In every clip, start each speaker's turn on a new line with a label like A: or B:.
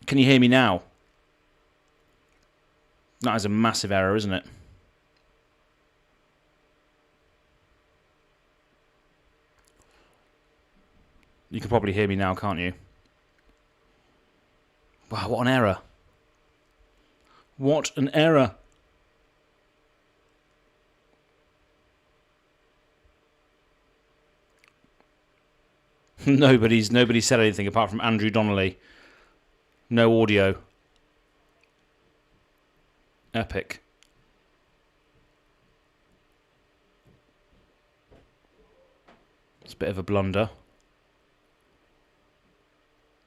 A: Can you hear me now? That is a massive error, isn't it? You can probably hear me now, can't you? Wow, what an error. What an error. Nobody said anything apart from Andrew Donnelly. No audio. Epic. It's a bit of a blunder.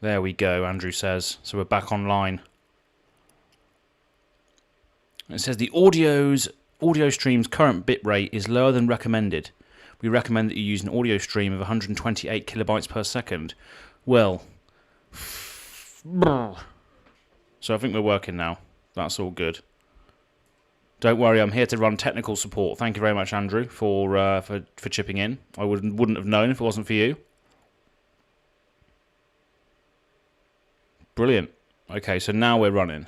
A: There we go, Andrew says. So we're back online. It says the audio stream's current bitrate is lower than recommended. We recommend that you use an audio stream of 128 kilobytes per second. Well, so I think we're working now. That's all good. Don't worry, I'm here to run technical support. Thank you very much, Andrew, for chipping in. I wouldn't have known if it wasn't for you. Brilliant. Okay, so now we're running.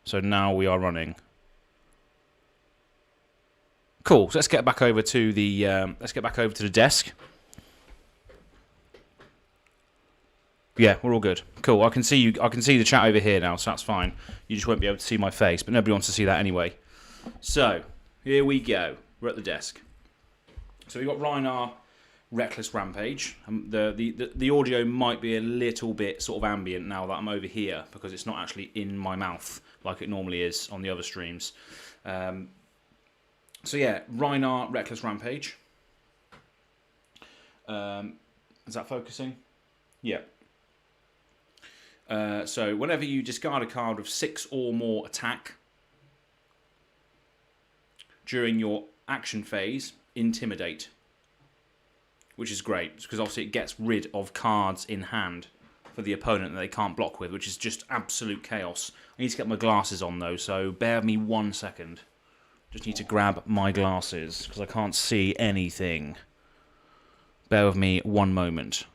A: So now we are running. Cool. So let's get back over to the desk. Yeah, we're all good. Cool. I can see you. I can see the chat over here now, so that's fine. You just won't be able to see my face, but nobody wants to see that anyway. So here we go. We're at the desk. So we've got Reinar, Reckless Rampage. The audio might be a little bit sort of ambient now that I'm over here because it's not actually in my mouth like it normally is on the other streams. So yeah, Reinar, Reckless Rampage. Is that focusing? Yeah. So whenever you discard a card with 6 or more attack during your action phase, Intimidate. Which is great, because obviously it gets rid of cards in hand for the opponent that they can't block with, which is just absolute chaos. I need to get my glasses on though, so bear with me 1 second. Just need to grab my glasses, because I can't see anything. Bear with me 1 moment.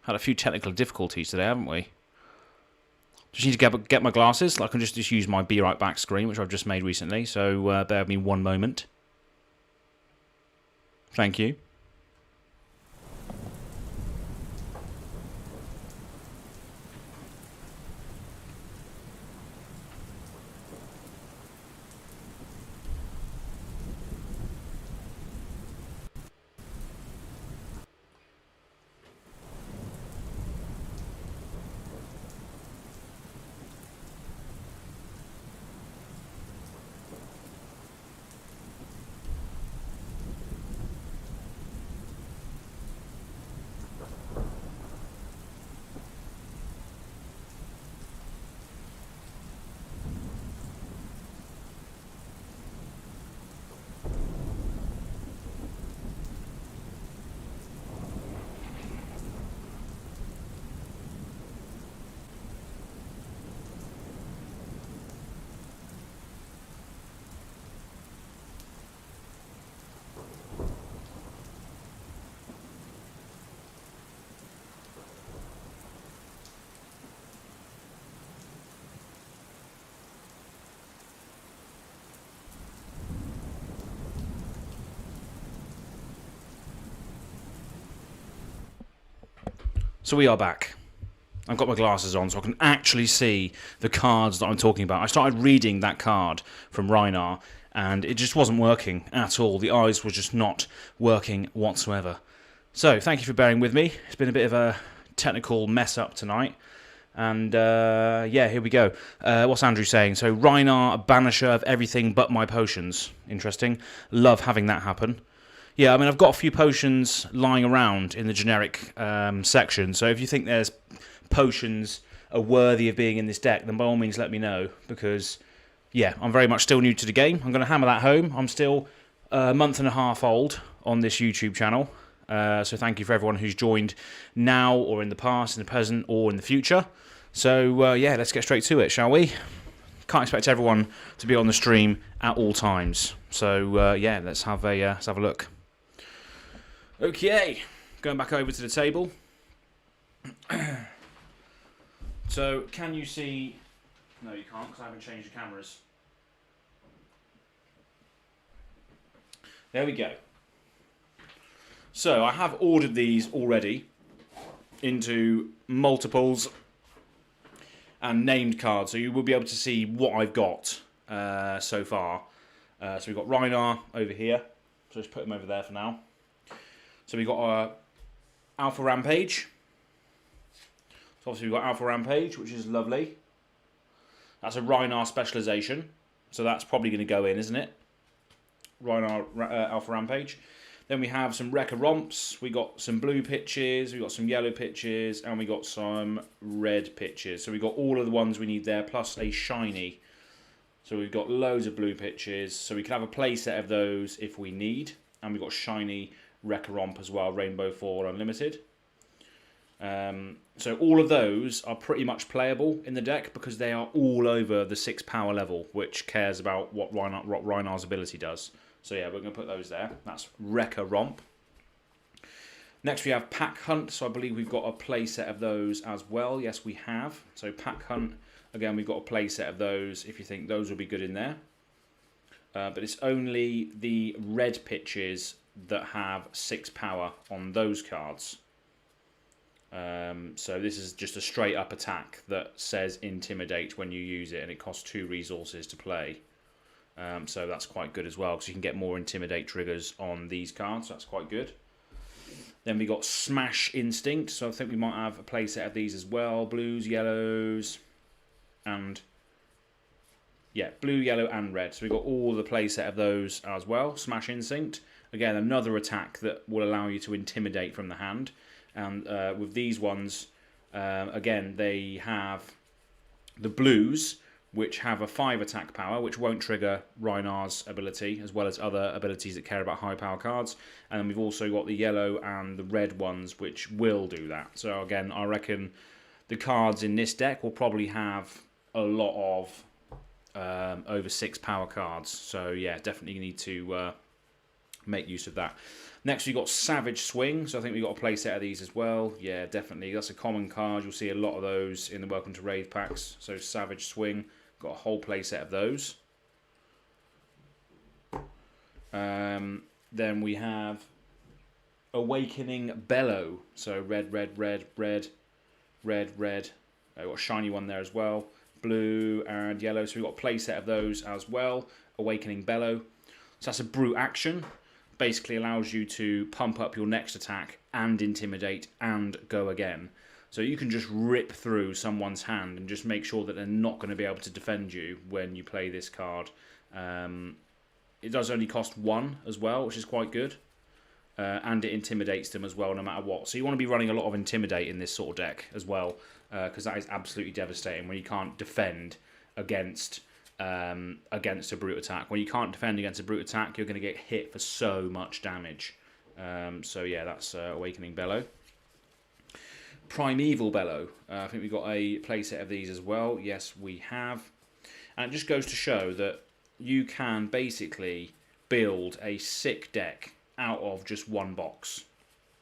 A: Had a few technical difficulties today, haven't we? Just need to get my glasses. I can just use my Be Right Back screen, which I've just made recently, so bear with me 1 moment. Thank you. So we are back. I've got my glasses on so I can actually see the cards that I'm talking about. I started reading that card from Reinar and it just wasn't working at all. The eyes were just not working whatsoever. So thank you for bearing with me. It's been a bit of a technical mess up tonight. And yeah, here we go. What's Andrew saying? So Reinar, a banisher of everything but my potions. Interesting. Love having that happen. Yeah, I mean, I've got a few potions lying around in the generic section, so if you think there's potions are worthy of being in this deck, then by all means let me know, because, yeah, I'm very much still new to the game. I'm going to hammer that home. I'm still a month and a half old on this YouTube channel, so thank you for everyone who's joined now, or in the past, in the present, or in the future. So, yeah, let's get straight to it, shall we? Can't expect everyone to be on the stream at all times, so, yeah, let's have a look. Okay, going back over to the table. So, can you see... No, you can't, because I haven't changed the cameras. There we go. So, I have ordered these already into multiples and named cards, so you will be able to see what I've got so far. So we've got Rhinar over here, so just put him over there for now. So we've got Alpha Rampage. So obviously we've got Alpha Rampage, which is lovely. That's a Rhinar specialisation, so that's probably going to go in, isn't it? Rhinar Alpha Rampage. Then we have some Wrecker Romps, we got some blue pitches, we got some yellow pitches, and we got some red pitches. So we got all of the ones we need there, plus a shiny. So we've got loads of blue pitches, so we can have a play set of those if we need. And we've got shiny Wrecker Romp as well, Rainbow 4 Unlimited. So all of those are pretty much playable in the deck because they are all over the 6 power level, which cares about what Rhinar's ability does. So yeah, we're going to put those there. That's Wrecker Romp. Next we have Pack Hunt, so I believe we've got a play set of those as well. Yes, we have. So Pack Hunt, again, we've got a play set of those if you think those will be good in there. But it's only the red pitches that have 6 power on those cards. So this is just a straight up attack that says Intimidate when you use it, and it costs 2 resources to play. So that's quite good as well, because you can get more Intimidate triggers on these cards, so that's quite good. Then we got Smash Instinct, so I think we might have a play set of these as well. Blues, yellows, and... yeah, blue, yellow, and red. So we've got all the play set of those as well. Smash Instinct. Again, another attack that will allow you to intimidate from the hand. And with these ones, again, they have the blues, which have a 5 attack power, which won't trigger Rhinar's ability, as well as other abilities that care about high power cards. And then we've also got the yellow and the red ones, which will do that. So again, I reckon the cards in this deck will probably have a lot of over 6 power cards. So yeah, definitely need to make use of that. Next we've got Savage Swing, so I think we've got a play set of these as well. Yeah, definitely, that's a common card. You'll see a lot of those in the Welcome to Raid packs. So Savage Swing, got a whole play set of those. Then we have Awakening Bellow, so red, red, red, red, red, red. Got a shiny one there as well. Blue and yellow, so we've got a play set of those as well. Awakening Bellow. So that's a brute action. Basically allows you to pump up your next attack and intimidate and go again. So you can just rip through someone's hand and just make sure that they're not going to be able to defend you when you play this card. It does only cost 1 as well, which is quite good. And it intimidates them as well, no matter what. So you want to be running a lot of Intimidate in this sort of deck as well, because that is absolutely devastating when you can't defend against a brute attack. When you can't defend against a brute attack, you're going to get hit for so much damage. So yeah, that's Awakening Bellow. Primeval Bellow. I think we've got a playset of these as well. Yes, we have. And it just goes to show that you can basically build a sick deck out of just one box,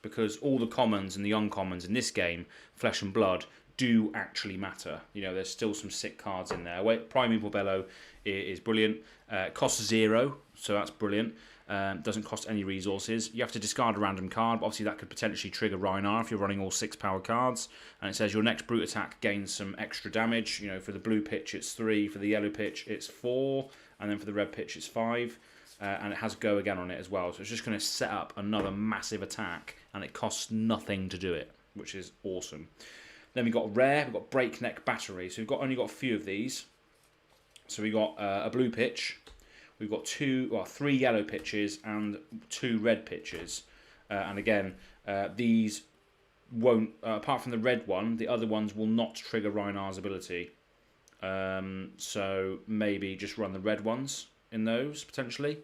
A: because all the commons and the uncommons in this game, Flesh and Blood, do actually matter. You know, there's still some sick cards in there. Primeval Bellow is brilliant. It costs 0, so that's brilliant. Doesn't cost any resources. You have to discard a random card, but obviously that could potentially trigger Rhinar if you're running all 6 power cards. And it says your next brute attack gains some extra damage. You know, for the blue pitch it's 3, for the yellow pitch it's 4, and then for the red pitch it's 5. And it has Go Again on it as well. So it's just going to set up another massive attack, and it costs nothing to do it, which is awesome. Then we've got Rare, we've got Breakneck Battery. So we've only got a few of these. So we've got a blue pitch, we've got 3 yellow pitches and 2 red pitches. And again, these won't, apart from the red one, the other ones will not trigger Rhinar's ability. So maybe just run the red ones in those, potentially.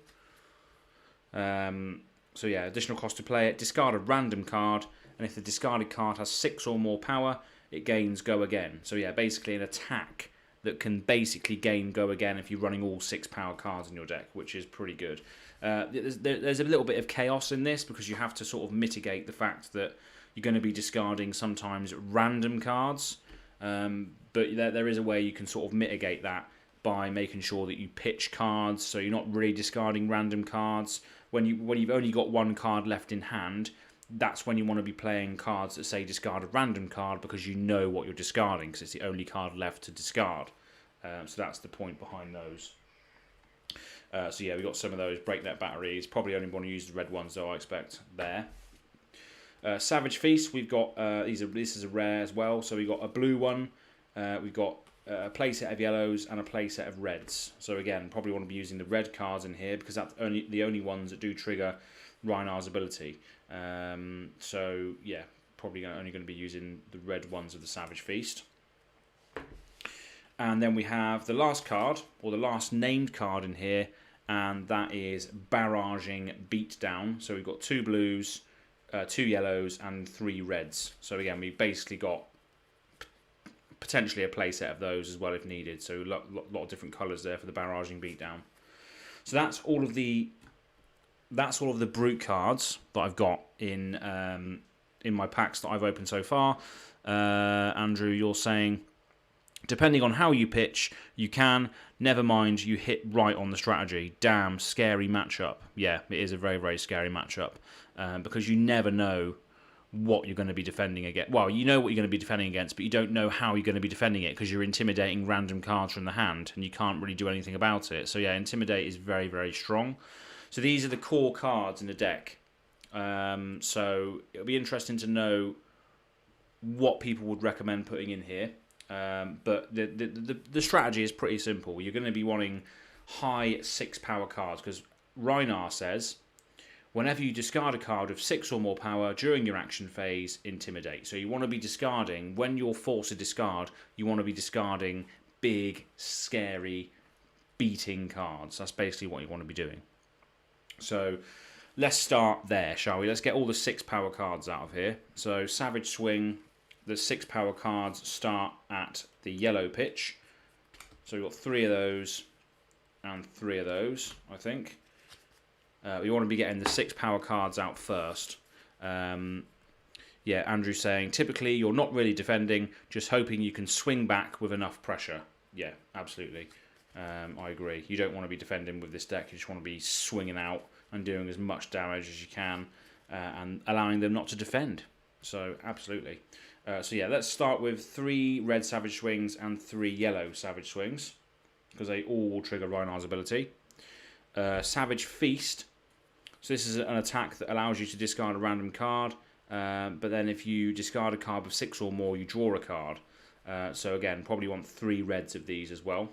A: So yeah, additional cost to play it. Discard a random card, and if the discarded card has 6 or more power, it gains Go Again. So yeah, basically an attack that can basically gain Go Again if you're running all 6 power cards in your deck, which is pretty good. There's a little bit of chaos in this, because you have to sort of mitigate the fact that you're going to be discarding sometimes random cards. But there is a way you can sort of mitigate that by making sure that you pitch cards, so you're not really discarding random cards. When you've only got one card left in hand, that's when you want to be playing cards that say discard a random card, because you know what you're discarding, because it's the only card left to discard. So that's the point behind those. So yeah, we got some of those breakneck batteries. Probably only want to use the red ones though, I expect there. Savage Feast, we've got this is a rare as well. So we've got a blue one, we've got a play set of yellows and a play set of reds. So again, probably want to be using the red cards in here, because that's the only ones that do trigger Reinar's ability. So yeah, probably only going to be using the red ones of the Savage Feast. And then we have the last card, or the last named card in here, and that is Barraging Beatdown. So we've got 2 blues, 2 yellows, and 3 reds. So again, we basically got potentially a play set of those as well if needed. So a lot of different colours there for the Barraging Beatdown. So that's all of the brute cards that I've got in my packs that I've opened so far. Andrew, you're saying, depending on how you pitch, you can. Never mind, you hit right on the strategy. Damn, scary matchup. Yeah, it is a very, very scary matchup. Because you never know what you're going to be defending against. Well, you know what you're going to be defending against, but you don't know how you're going to be defending it, because you're intimidating random cards from the hand, and you can't really do anything about it. So yeah, Intimidate is very, very strong. So these are the core cards in the deck. So it'll be interesting to know what people would recommend putting in here. But the strategy is pretty simple. You're going to be wanting high 6 power cards, because Reinar says, whenever you discard a card of 6 or more power during your action phase, Intimidate. So you want to be discarding, when you're forced to discard, you want to be discarding big, scary, beating cards. That's basically what you want to be doing. So let's start there, shall we? Let's get all the 6 power cards out of here. So Savage Swing, the 6 power cards start at the yellow pitch. So we've got 3 of those and 3 of those, I think. We want to be getting the 6 power cards out first. Yeah, Andrew's saying, typically you're not really defending, just hoping you can swing back with enough pressure. Yeah, absolutely. I agree. You don't want to be defending with this deck. You just want to be swinging out and doing as much damage as you can, and allowing them not to defend. So, absolutely. So yeah, let's start with 3 red Savage Swings and 3 yellow Savage Swings, because they all will trigger Reinar's ability. Savage Feast. So this is an attack that allows you to discard a random card, but then if you discard a card with 6 or more, you draw a card. So again, probably want 3 reds of these as well,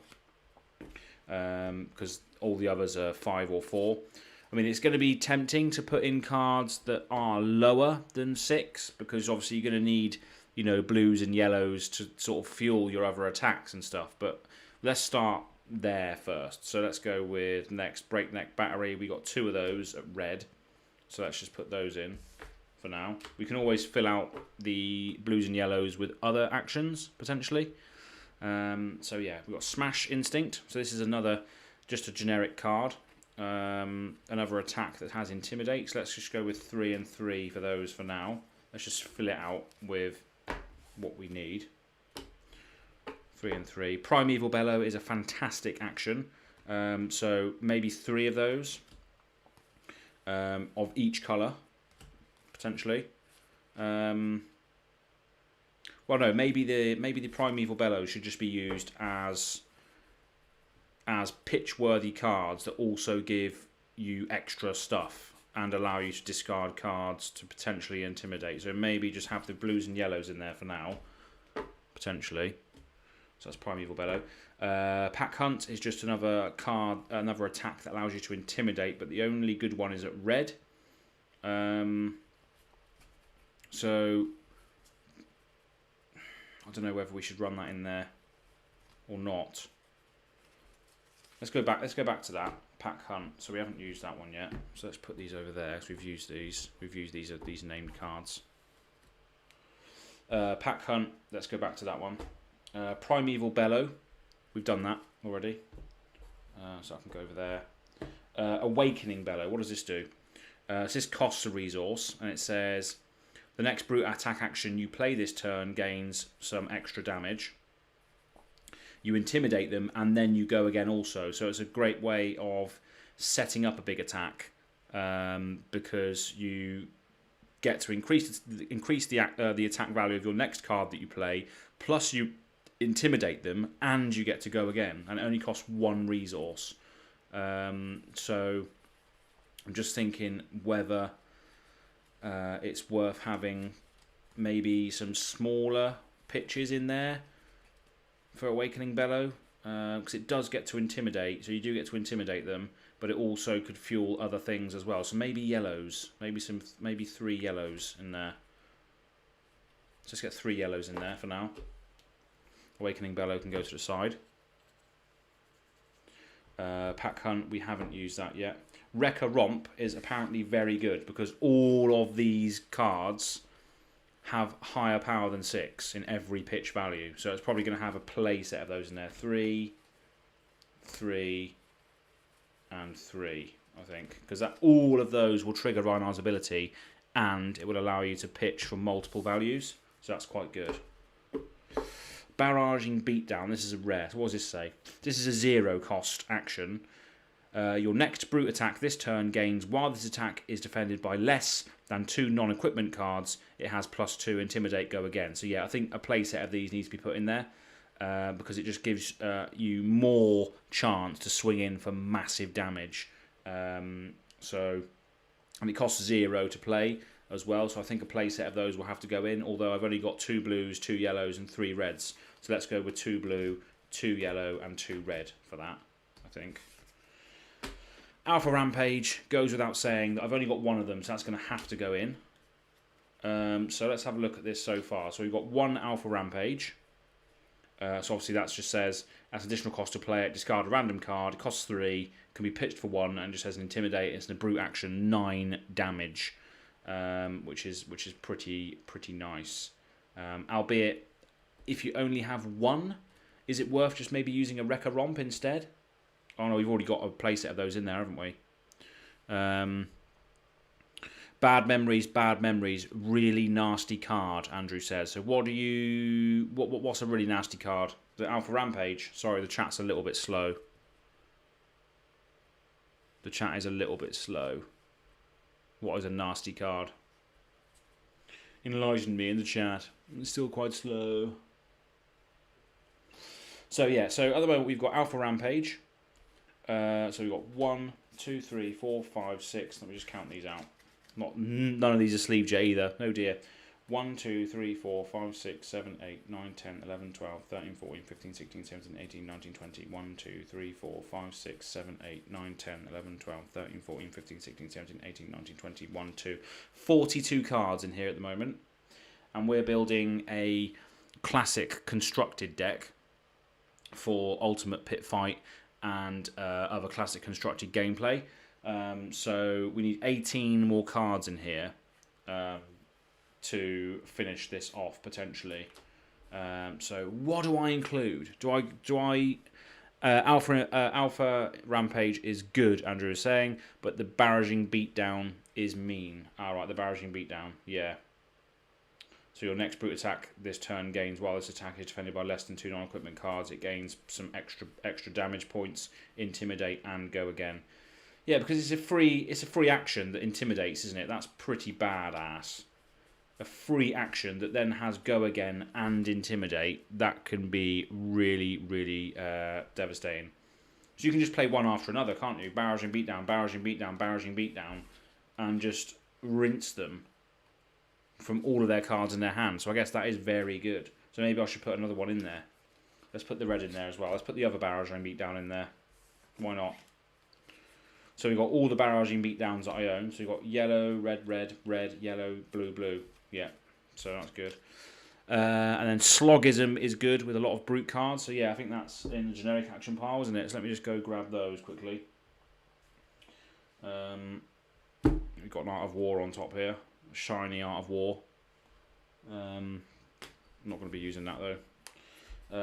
A: because all the others are 5 or 4. I mean, it's going to be tempting to put in cards that are lower than 6, because obviously you're going to need, you know, blues and yellows to sort of fuel your other attacks and stuff. But let's start there first. So let's go with next Breakneck Battery. We got 2 of those at red, so let's just put those in for now. We can always fill out the blues and yellows with other actions potentially. So yeah, we've got Smash Instinct. So this is another, just a generic card. Another attack that has Intimidate. So let's just go with 3 and 3 for those for now. Let's just fill it out with what we need. 3 and 3. Primeval Bellow is a fantastic action. So maybe 3 of those of each colour potentially. Well, no, maybe the Primeval Bellow should just be used as pitch-worthy cards that also give you extra stuff and allow you to discard cards to potentially intimidate. So maybe just have the blues and yellows in there for now, potentially. So that's Primeval Bellow. Pack Hunt is just another card, another attack that allows you to intimidate, but the only good one is at red. So I don't know whether we should run that in there or not. Let's go back to that Pack Hunt. So we haven't used that one yet. So let's put these over there. So we've used these. We've used these named cards. Pack Hunt. Let's go back to that one. Primeval Bellow. We've done that already. So I can go over there. Awakening Bellow. What does this do? So this costs a resource, and it says The next brute attack action you play this turn gains some extra damage. You intimidate them, and then you go again also. So it's a great way of setting up a big attack, because you get to increase the attack value of your next card that you play, plus you intimidate them, and you get to go again, and it only costs 1 resource. So I'm just thinking whether it's worth having maybe some smaller pitches in there for Awakening Bellow, because it does get to intimidate, so you do get to intimidate them, but it also could fuel other things as well. So maybe yellows, maybe 3 yellows in there. Let's just get 3 yellows in there for now. Awakening Bellow can go to the side. Pack Hunt, we haven't used that yet. Wrecker Romp is apparently very good because all of these cards have higher power than 6 in every pitch value. So it's probably going to have a play set of those in there. 3, 3, and 3, I think. Because all of those will trigger Reinhar's ability, and it will allow you to pitch from multiple values. So that's quite good. Barraging Beatdown. This is a rare. So what does this say? This is a 0 cost action. Your next brute attack this turn gains, while this attack is defended by less than 2 non-equipment cards, it has +2 intimidate, go again. So yeah, I think a playset of these needs to be put in there, because it just gives you more chance to swing in for massive damage. And it costs 0 to play as well, so I think a playset of those will have to go in, although I've only got 2 blues, 2 yellows and 3 reds. So let's go with 2 blue, 2 yellow and 2 red for that, I think. Alpha Rampage goes without saying that I've only got 1 of them, so that's going to have to go in. So let's have a look at this so far. So we've got 1 Alpha Rampage. So obviously that just says, as additional cost to play it, discard a random card, it costs 3, can be pitched for 1, and just has an Intimidate. It's a brute action, 9 damage, which is pretty nice. Albeit, if you only have 1, is it worth just maybe using a Wrecker Romp instead? Oh no, we've already got a playset of those in there, haven't we? Bad Memories, really nasty card, Andrew says. So what's a really nasty card? The Alpha Rampage. Sorry, the chat's a little bit slow. The chat is a little bit slow. What is a nasty card? Enlighten me in the chat. It's still quite slow. So yeah, so at the moment we've got Alpha Rampage. So we've got 1, 2, 3, 4, 5, 6. Let me just count these out. None of these are sleeve jet either. Oh dear. 1, 2, 3, 4, 5, 6, 7, 8, 9, 10, 11, 12, 13, 14, 15, 16, 17, 18, 19, 20. 1, 2, 3, 4, 5, 6, 7, 8, 9, 10, 11, 12, 13, 14, 15, 16, 17, 18, 19, 20. 1, 2. 42 cards in here at the moment. And we're building a classic constructed deck for Ultimate Pit Fight and other classic constructed gameplay. So we need 18 more cards in here to finish this off potentially. So what do I include? Alpha Rampage is good, Andrew is saying, but the Barraging Beatdown is mean. Alright, the Barraging Beatdown, yeah. So your next brute attack this turn gains, while this attack is defended by less than 2 non-equipment cards, it gains some extra damage points, intimidate, and go again. Yeah, because it's a free action that intimidates, isn't it? That's pretty badass. A free action that then has go again and intimidate, that can be really devastating. So you can just play one after another, can't you? Barraging Beatdown, Barraging Beatdown, Barraging Beatdown, and just rinse them from all of their cards in their hand. So I guess that is very good. So maybe I should put another one in there. Let's put the red in there as well. Let's put the other Barraging Beatdown in there. Why not? So we've got all the Barraging Beatdowns that I own. So we've got yellow, red, red, red, yellow, blue, blue. Yeah, so that's good. And then Slogism is good with a lot of brute cards. So yeah, I think that's in the generic action pile, isn't it? So let me just go grab those quickly. We've got an Art of War on top here. Shiny Art of War. I'm not going to be using that though.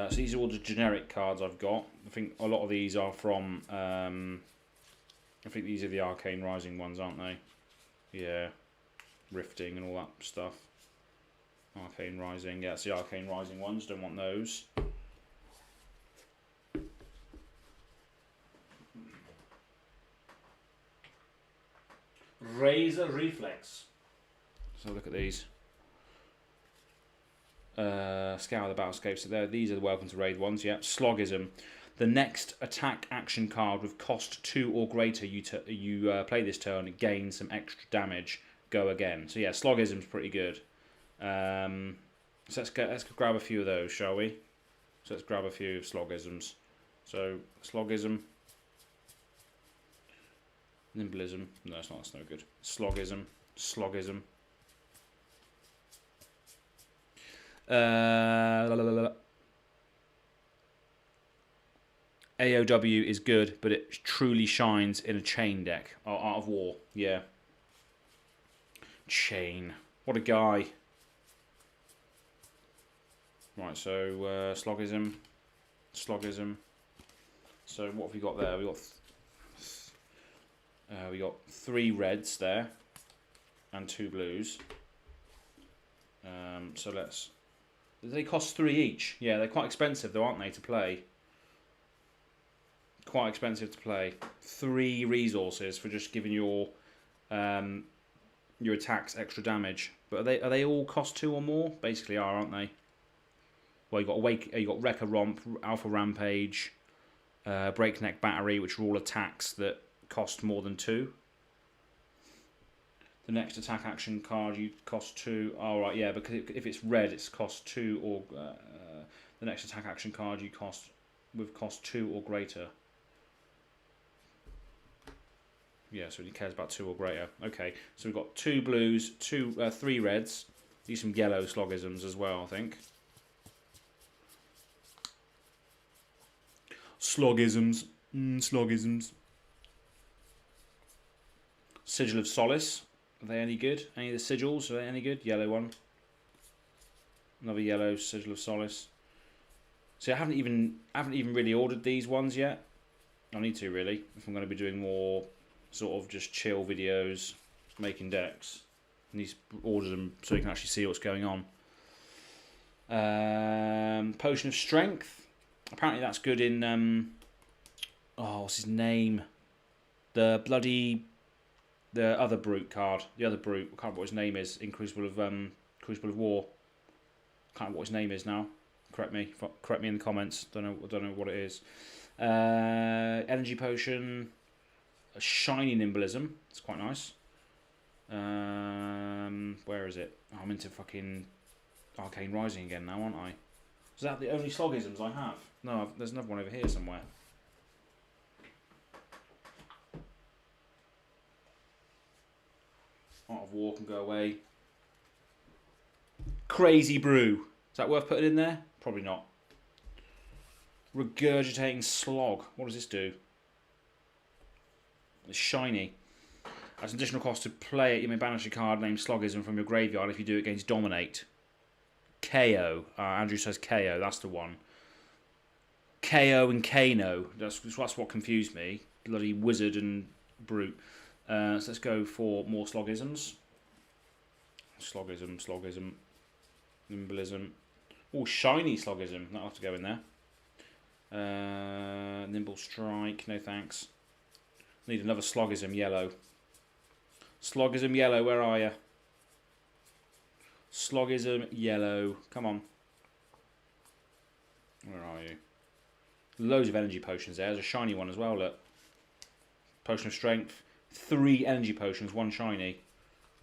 A: So these are all the generic cards I've got. I think a lot of these are from... I think these are the Arcane Rising ones, aren't they? Yeah. Rifting and all that stuff. Arcane Rising. Yeah, it's the Arcane Rising ones. Don't want those. Razor Reflex. So look at these. Scour the battlescapes. So these are the Welcome to Raid ones. Yeah. Slogism. The next attack action card with cost 2 or greater you play this turn and gain some extra damage. Go again. So yeah, Slogism's pretty good. So let's grab a few of those, shall we? So let's grab a few Slogisms. So Slogism. Nimblism. No, it's not. That's no good. Slogism. Slogism. AOW is good, but it truly shines in a chain deck. Oh, Art of War, yeah. Chain. What a guy. Right, so Slogism. Slogism. So what have we got there? We got 3 reds there and 2 blues. So let's. They cost 3 each. Yeah, they're quite expensive though, aren't they, to play? Quite expensive to play. 3 resources for just giving your attacks extra damage. But are they all cost 2 or more? Basically are, aren't they? Well, you got Wrecker Romp, Alpha Rampage, Breakneck Battery, which are all attacks that cost more than 2. The next attack action card you cost 2. Oh right, yeah, because if it's red, it's cost 2 or the next attack action card you cost 2 or greater. Yeah, so he cares about 2 or greater. Okay, so we've got 2 blues, 3 reds. These some yellow Slogisms as well, I think. Slogisms. Slogisms. Sigil of Solace. Are they any good? Any of the sigils? Are they any good? Yellow one. Another yellow Sigil of Solace. See, I haven't even really ordered these ones yet. I need to really, if I'm going to be doing more sort of just chill videos, making decks. I need to order them so you can actually see what's going on. Potion of Strength. Apparently that's good in what's his name? The other Brute card. The other Brute. I can't remember what his name is in Crucible of War. Can't remember what his name is now. Correct me in the comments. Don't know what it is. Energy Potion. A shiny Nimblism. It's quite nice. Where is it? Oh, I'm into fucking Arcane Rising again now, aren't I? Is that the only Slogisms I have? No, there's another one over here somewhere. Art of War can go away. Crazy Brew. Is that worth putting in there? Probably not. Regurgitating Slog. What does this do? It's shiny. As an additional cost to play it, you may banish a card named Slogism from your graveyard if you do it against Dominate. KO. Andrew says KO. That's the one. KO and Kano. That's what confused me. Bloody Wizard and Brute. So let's go for more Slogisms. Slogism. Nimblism. Oh, shiny Slogism. That'll have to go in there. Nimble Strike. No thanks. Need another Slogism yellow. Slogism yellow, where are you? Slogism yellow. Come on. Where are you? Loads of energy potions there. There's a shiny one as well, look. Potion of Strength. 3 energy potions, 1 shiny.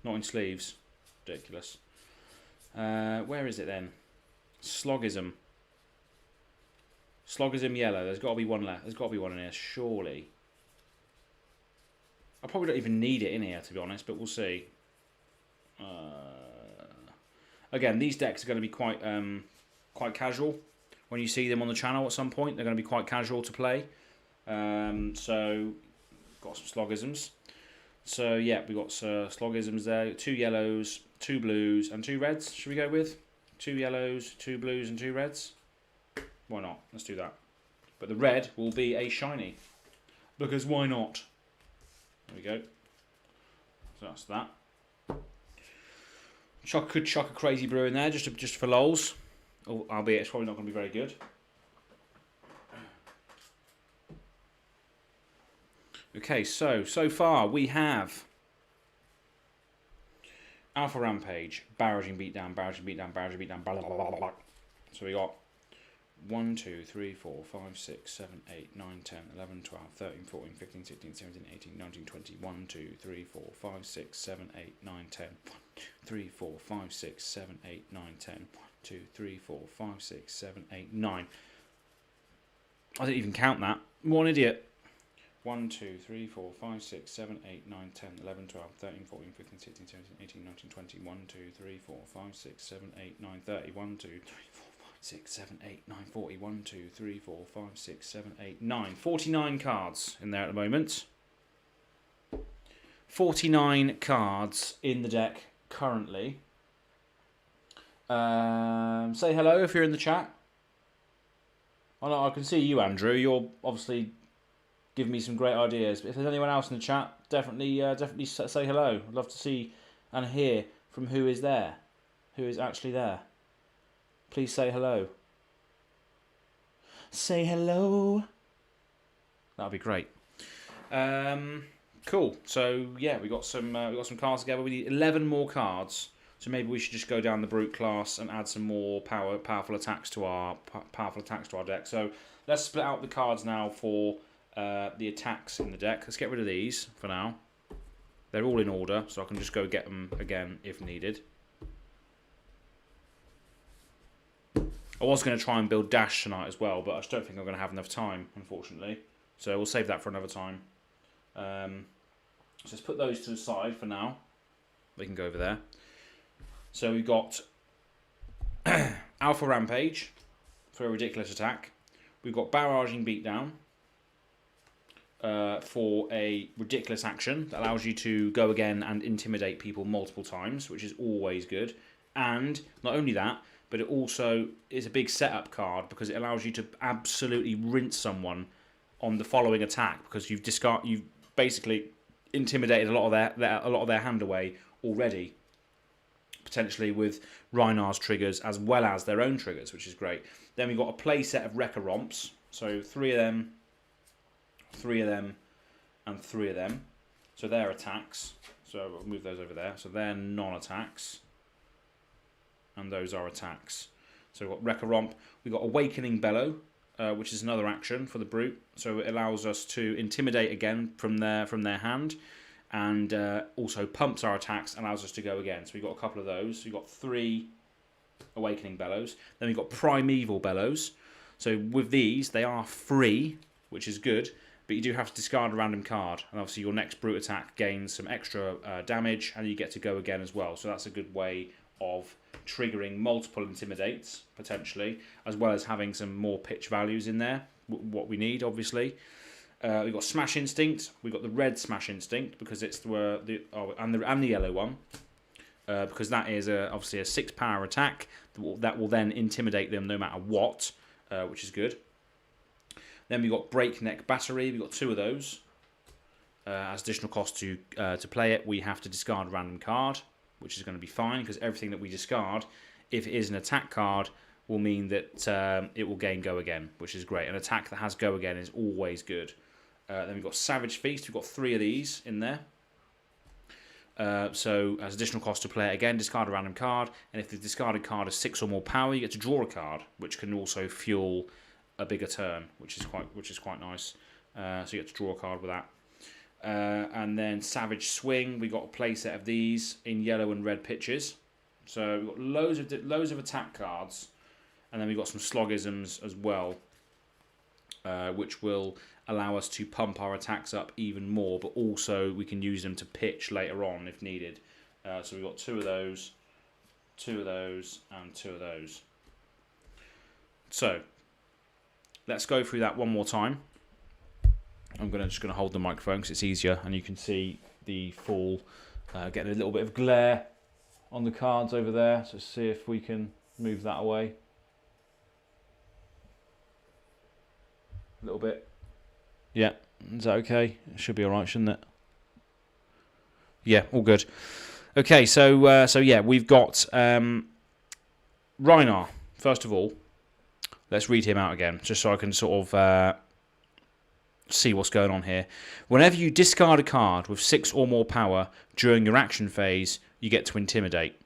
A: Not in sleeves. Ridiculous. Where is it then? Slogism. Slogism yellow. There's got to be one left. There's got to be one in here, surely. I probably don't even need it in here, to be honest, but we'll see. Again, these decks are going to be quite casual. When you see them on the channel at some point, they're going to be quite casual to play. So, got some Slogisms. So, yeah, we've got Slogisms there. 2 yellows, 2 blues, and 2 reds. Should we go with? 2 yellows, 2 blues, and 2 reds? Why not? Let's do that. But the red will be a shiny. Because why not? There we go. So that's that. Could chuck a crazy brew in there just for lols, albeit it's probably not going to be very good. Okay, so far we have Alpha Rampage, Barraging Beatdown, Barraging Beatdown, Barraging Beatdown, blah, blah, blah, blah, blah. So we got 1, 2, 3, 4, 5, 6, 7, 8, 9, 10, 11, 12, 13, 14, 15, 16, 17, 18, 19, 20, 1, 2, 3, 4, 5, 6, 7, 8, 9, 10, 1, 2, 3, 4, 5, 6, 7, 8, 9, 10, 1, 2, 3, 4, 5, 6, 7, 8, 9. I didn't even count that. What an idiot. 1, 2, 3, 4, 5, 6, 7, 8, 9, 10, 11, 12, 13, 14, 15, 16, 17, 18, 19, 20, 1, 2, 3, 4, 5, 6, 7, 8, 9, 30, 1, 2, 3, 4, 6, 7, 8, 9, 40, 1, 2, 3, 4, 5, 6, 7, 8, 9. 49 cards in there at the moment. 49 cards in the deck currently. Say hello if you're in the chat. I can see you, Andrew. You're obviously giving me some great ideas. But if there's anyone else in the chat, definitely say hello. I'd love to see and hear from who is there, who is actually there. Please say hello. Say hello. That'd be great. Cool. So yeah, we got some cards together. We need 11 more cards. So maybe we should just go down the brute class and add some more powerful attacks to our deck. So let's split out the cards now for the attacks in the deck. Let's get rid of these for now. They're all in order, so I can just go get them again if needed. I was going to try and build Dash tonight as well, but I just don't think I'm going to have enough time, unfortunately. So we'll save that for another time. So let's put those to the side for now. They can go over there. So we've got Alpha Rampage for a ridiculous attack. We've got Barraging Beatdown for a ridiculous action that allows you to go again and intimidate people multiple times, which is always good. And not only that, but it also is a big setup card because it allows you to absolutely rinse someone on the following attack because you've basically intimidated a lot of their hand away already, potentially with Reinar's triggers as well as their own triggers, which is great. Then we've got a play set of Wrecker Romps, so 3 of them, 3 of them, and 3 of them. So they're attacks. So we'll move those over there. So they're non-attacks. And those are attacks. So we've got Wrecker Romp. We've got Awakening Bellow, which is another action for the brute. So it allows us to intimidate again from their hand, and also pumps our attacks, allows us to go again. So we've got a couple of those. We've got 3 Awakening Bellows. Then we've got Primeval Bellows. So with these, they are free, which is good, but you do have to discard a random card. And obviously your next brute attack gains some extra damage, and you get to go again as well. So that's a good way of triggering multiple intimidates, potentially, as well as having some more pitch values in there, what we need, obviously. We've got Smash Instinct. We've got the red Smash Instinct, because it's and the yellow one, because that is obviously a 6 power attack that will then intimidate them no matter what, which is good. Then we've got Breakneck Battery. We've got 2 of those. As additional cost to play it, we have to discard a random card, which is going to be fine, because everything that we discard, if it is an attack card, will mean that it will gain Go Again, which is great. An attack that has Go Again is always good. Then we've got Savage Feast. We've got 3 of these in there. So as additional cost to play it, again, discard a random card, and if the discarded card is 6 or more power, you get to draw a card, which can also fuel a bigger turn, which is quite nice. So you get to draw a card with that. And then Savage Swing, we got a play set of these in yellow and red pitches. So we've got loads of attack cards, and then we've got some Slogisms as well, which will allow us to pump our attacks up even more, but also we can use them to pitch later on if needed. So we've got 2 of those, 2 of those, and 2 of those. So let's go through that one more time. I'm just going to hold the microphone because it's easier, and you can see the full, getting a little bit of glare on the cards over there. So let's see if we can move that away a little bit. Yeah, is that okay? It should be all right, shouldn't it? Yeah, all good. Okay, so yeah, we've got Reinar. First of all, let's read him out again, just so I can sort of see what's going on here. Whenever you discard a card with 6 or more power during your action phase, you get to Intimidate.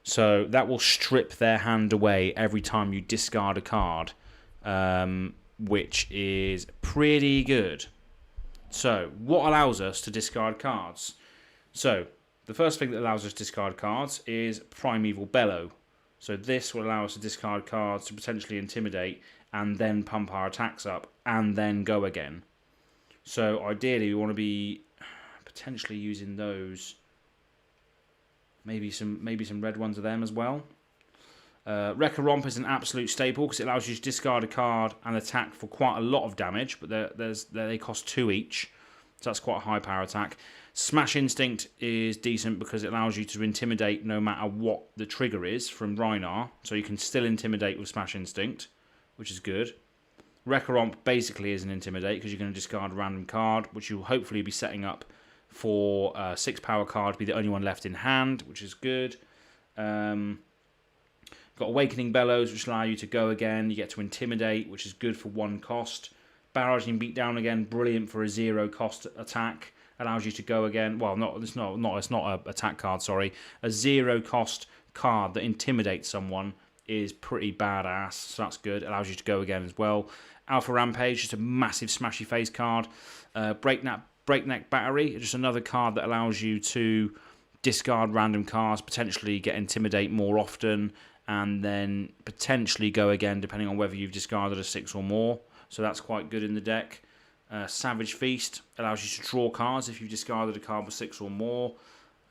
A: So that will strip their hand away every time you discard a card, which is pretty good. So what allows us to discard cards? So the first thing that allows us to discard cards is Primeval Bellow. So this will allow us to discard cards to potentially intimidate and then pump our attacks up and then go again. So ideally we want to be potentially using those. Maybe some red ones of them as well. Wrecker Romp is an absolute staple because it allows you to discard a card and attack for quite a lot of damage, but they cost 2 each, so that's quite a high power attack. Smash Instinct is decent because it allows you to intimidate no matter what the trigger is from Reinar, so you can still intimidate with Smash Instinct, which is good. Wrecker Romp basically is an intimidate because you're going to discard a random card, which you'll hopefully be setting up for 6 power card to be the only one left in hand, which is good. Got Awakening Bellows, which allow you to go again. You get to Intimidate, which is good for 1 cost. Barraging Beatdown again, brilliant for a 0 cost attack. Allows you to go again. Well, it's not a attack card. Sorry, a 0 cost card that intimidates someone is pretty badass. So that's good. Allows you to go again as well. Alpha Rampage, just a massive smashy face card. Breakneck Battery, just another card that allows you to discard random cards, potentially get Intimidate more often, and then potentially go again depending on whether you've discarded a 6 or more. So that's quite good in the deck. Savage Feast allows you to draw cards if you've discarded a card with 6 or more.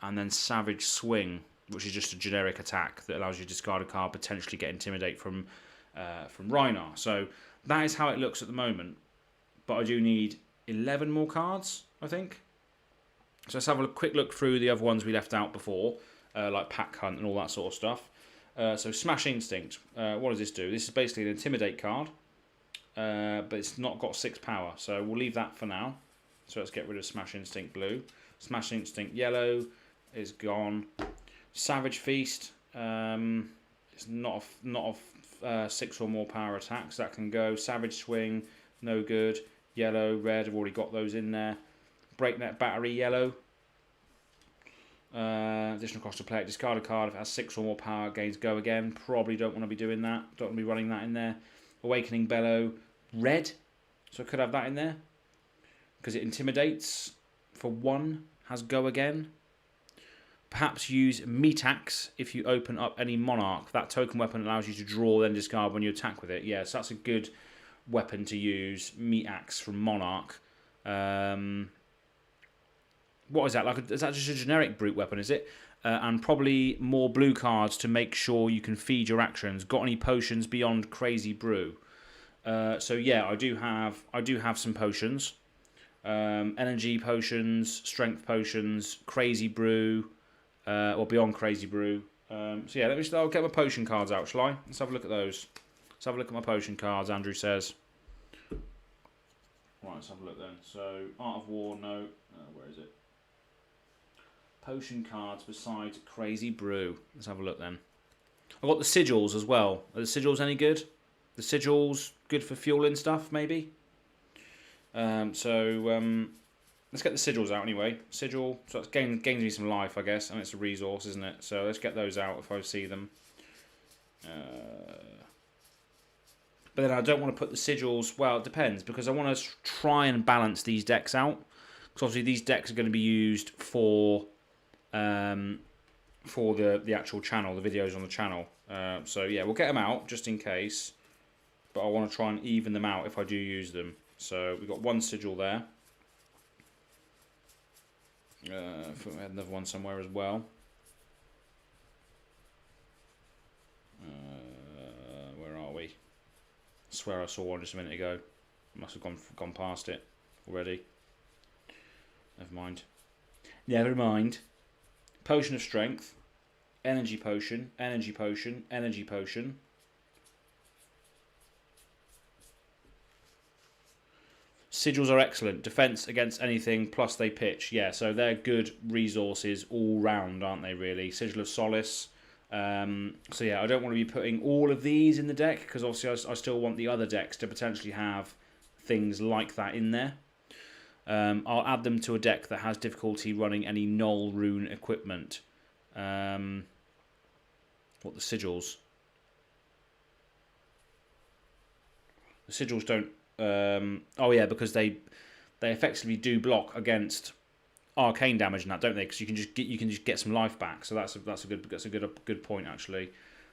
A: And then Savage Swing, which is just a generic attack that allows you to discard a card, potentially get Intimidate from Reinar. So that is how it looks at the moment. But I do need 11 more cards, I think. So let's have a quick look through the other ones we left out before, like Pack Hunt and all that sort of stuff. So Smash Instinct, what does this do? This is basically an Intimidate card, but it's not got 6 power, so we'll leave that for now. So let's get rid of Smash Instinct Blue. Smash Instinct Yellow is gone. Savage Feast, it's not a 6 or more power attacks, that can go. Savage Swing, no good. Yellow, red, I've already got those in there. Breakneck Battery, yellow. Additional cost to play it. Discard a card if it has 6 or more power, gains go again. Probably don't want to be doing that. Don't want to be running that in there. Awakening Bellow, red. So I could have that in there. Because it intimidates for 1, has go again. Perhaps use Meataxe if you open up any Monarch. That token weapon allows you to draw, then discard when you attack with it. Yeah, so that's a good weapon to use. Meataxe from Monarch. What is that? Is that just a generic brute weapon, is it? And probably more blue cards to make sure you can feed your actions. Got any potions beyond Crazy Brew? So yeah, I do have some potions. Energy potions, strength potions, Crazy Brew, or beyond Crazy Brew. So yeah, I'll get my potion cards out, shall I? Let's have a look at those. Let's have a look at my potion cards, Andrew says. Right, let's have a look then. So, Art of War, no. Where is it? Potion cards besides Crazy Brew. Let's have a look then. I've got the sigils as well. Are the sigils any good? The sigils good for fueling stuff, maybe? Let's get the sigils out anyway. Sigil, so it gains me some life, I guess, and it's a resource, isn't it? So let's get those out if I see them. But then I don't want to put the sigils. Well, it depends, because I want to try and balance these decks out. Because obviously these decks are going to be used for the actual channel, the videos on the channel. So yeah, we'll get them out just in case. But I want to try and even them out if I do use them. So we've got 1 sigil there. I think we had another one somewhere as well. Where are we? I swear I saw one just a minute ago. Must have gone past it already. Never mind. Never mind. Potion of Strength. Energy Potion. Energy Potion. Energy Potion. Sigils are excellent. Defense against anything, plus they pitch. Yeah, so they're good resources all round, aren't they, really? Sigil of Solace. So yeah, I don't want to be putting all of these in the deck, because obviously I still want the other decks to potentially have things like that in there. I'll add them to a deck that has difficulty running any null rune equipment. What, the Sigils? The Sigils don't... oh yeah, because they effectively do block against arcane damage and that, don't they? Because you can just get some life back. So that's a good point, actually.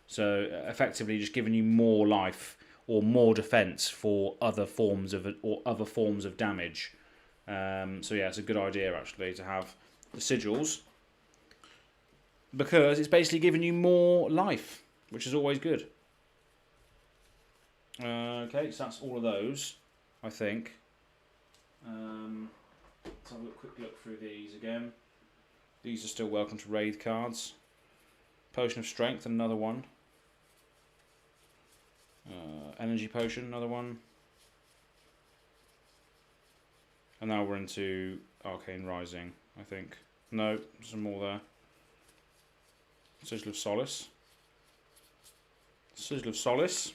A: So effectively, just giving you more life or more defense for other forms of damage. So yeah, it's a good idea actually to have the Sigils, because it's basically giving you more life, which is always good. Okay, so that's all of those, I think. Let's have a quick look through these again. These are still welcome to raid cards. Potion of Strength, another one. Energy Potion, another one. And now we're into Arcane Rising, I think. No, some more there. Sigil of Solace. Sigil of Solace.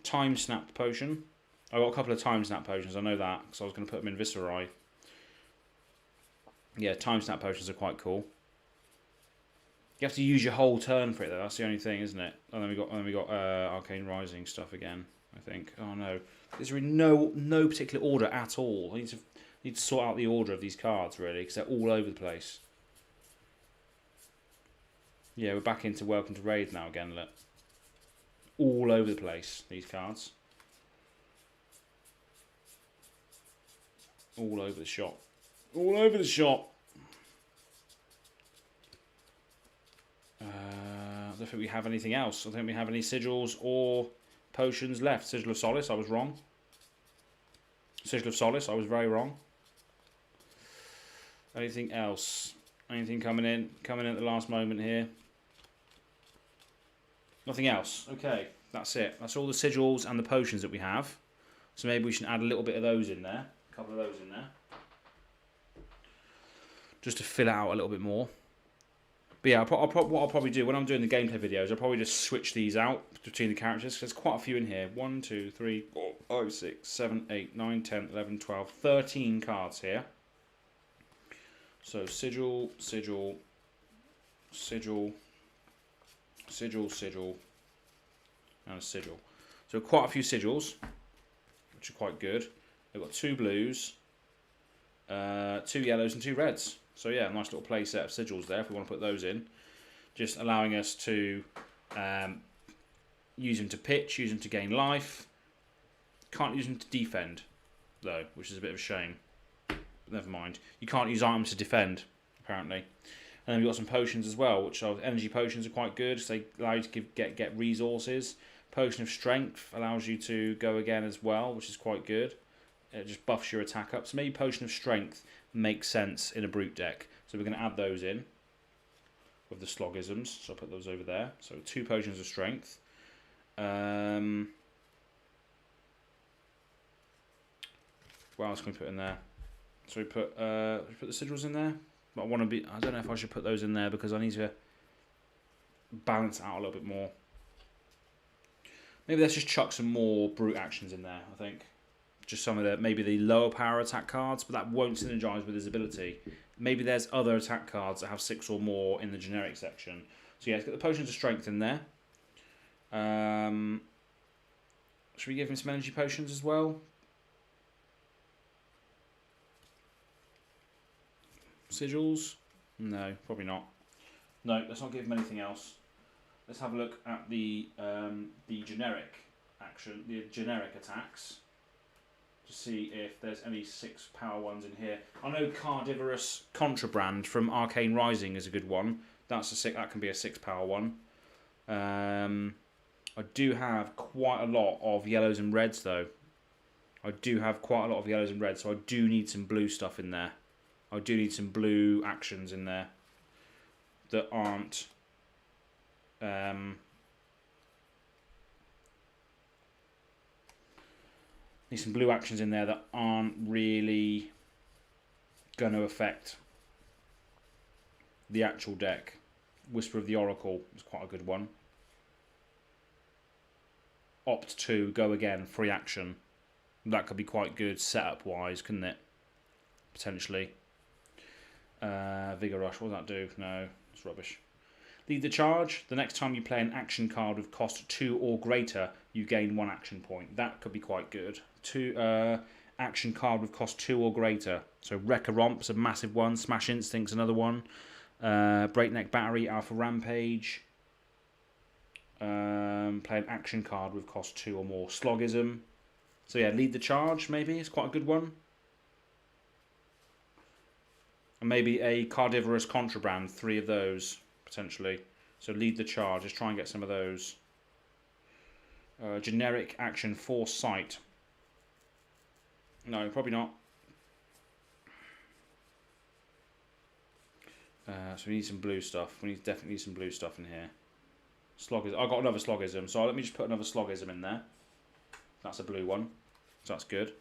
A: Time Snap Potion. I got a couple of Time Snap Potions, I know that, because I was going to put them in Viscerai. Yeah, Time Snap Potions are quite cool. You have to use your whole turn for it, though. That's the only thing, isn't it? And then we got Arcane Rising stuff again, I think. Oh no, there's really no particular order at all. I need to sort out the order of these cards, really, because they're all over the place. Yeah, we're back into Welcome to Raid now again. Look, all over the place, these cards. All over the shop. All over the shop. I don't think we have anything else. I don't think we have any Sigils or potions left. Sigil of Solace, I was wrong. Sigil of Solace, I was very wrong. Anything else? Anything coming in? Coming in at the last moment here. Nothing else. Okay, that's it. That's all the Sigils and the potions that we have. So maybe we should add a little bit of those in there. A couple of those in there. Just to fill it out a little bit more. But yeah, what I'll probably do when I'm doing the gameplay videos, I'll probably just switch these out between the characters, because there's quite a few in here. 1, 2, 3, 4, 5, 6, 7, 8, 9, 10, 11, 12, 13 cards here. So Sigil, Sigil, Sigil, Sigil, Sigil, and a Sigil. So quite a few Sigils, which are quite good. They've got 2 blues, 2 yellows and 2 reds. So yeah, nice little play set of Sigils there if we want to put those in. Just allowing us to use them to pitch, use them to gain life. Can't use them to defend, though, which is a bit of a shame. But never mind. You can't use items to defend, apparently. And then we've got some potions as well, which are energy potions are quite good. So they allow you to get resources. Potion of Strength allows you to go again as well, which is quite good. It just buffs your attack up. So maybe Potion of Strength makes sense in a Brute deck. So we're going to add those in with the Slogisms. So I'll put those over there. So 2 Potions of Strength. What else can we put in there? So we put the Sigils in there. But I don't know if I should put those in there because I need to balance out a little bit more. Maybe let's just chuck some more Brute actions in there, I think. Just some of maybe the lower power attack cards, but that won't synergize with his ability. Maybe there's other attack cards that have 6 or more in the generic section. So yeah, let's get the Potions of Strength in there. Should we give him some energy potions as well? Sigils? No, probably not. No, let's not give him anything else. Let's have a look at the generic action, the generic attacks. To see if there's any 6 power ones in here. I know Cardivorous Contraband from Arcane Rising is a good one. That can be a 6 power one. I do have quite a lot of yellows and reds though. I do have quite a lot of yellows and reds, so I do need some blue stuff in there. I do need some blue actions in there that aren't Need some blue actions in there that aren't really going to affect the actual deck. Whisper of the Oracle is quite a good one. Opt to go again, free action. That could be quite good setup wise, couldn't it? Potentially. Vigor Rush, what does that do? No, it's rubbish. Lead the Charge. The next time you play an action card with cost 2 or greater, you gain 1 action point. That could be quite good. Action card with cost 2 or greater. So Wrecker Romp's a massive one. Smash Instinct's another one. Breakneck Battery, Alpha Rampage. Play an action card with cost 2 or more. Slogism. So yeah, Lead the Charge maybe. It's quite a good one. And maybe a Cardivorous Contraband. 3 of those. Potentially. So Lead the Charge. Let's try and get some of those. Generic action Foresight. No, probably not. So we need some blue stuff. We definitely need some blue stuff in here. Slogism. I've got another Slogism. So let me just put another Slogism in there. That's a blue one. So that's good.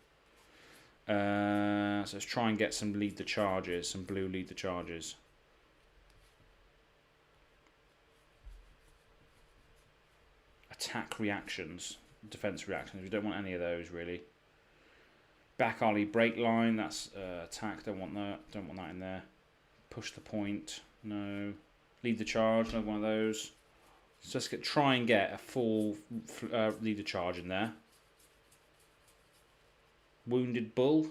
A: So let's try and get some Lead the Charges. Some blue Lead the Charges. Attack reactions, defense reactions. We don't want any of those really. Back alley break line. That's attack. Don't want that. Don't want that in there. Push the point. No. Lead the Charge. No one of those. So let's try and get a full Lead the Charge in there. Wounded Bull.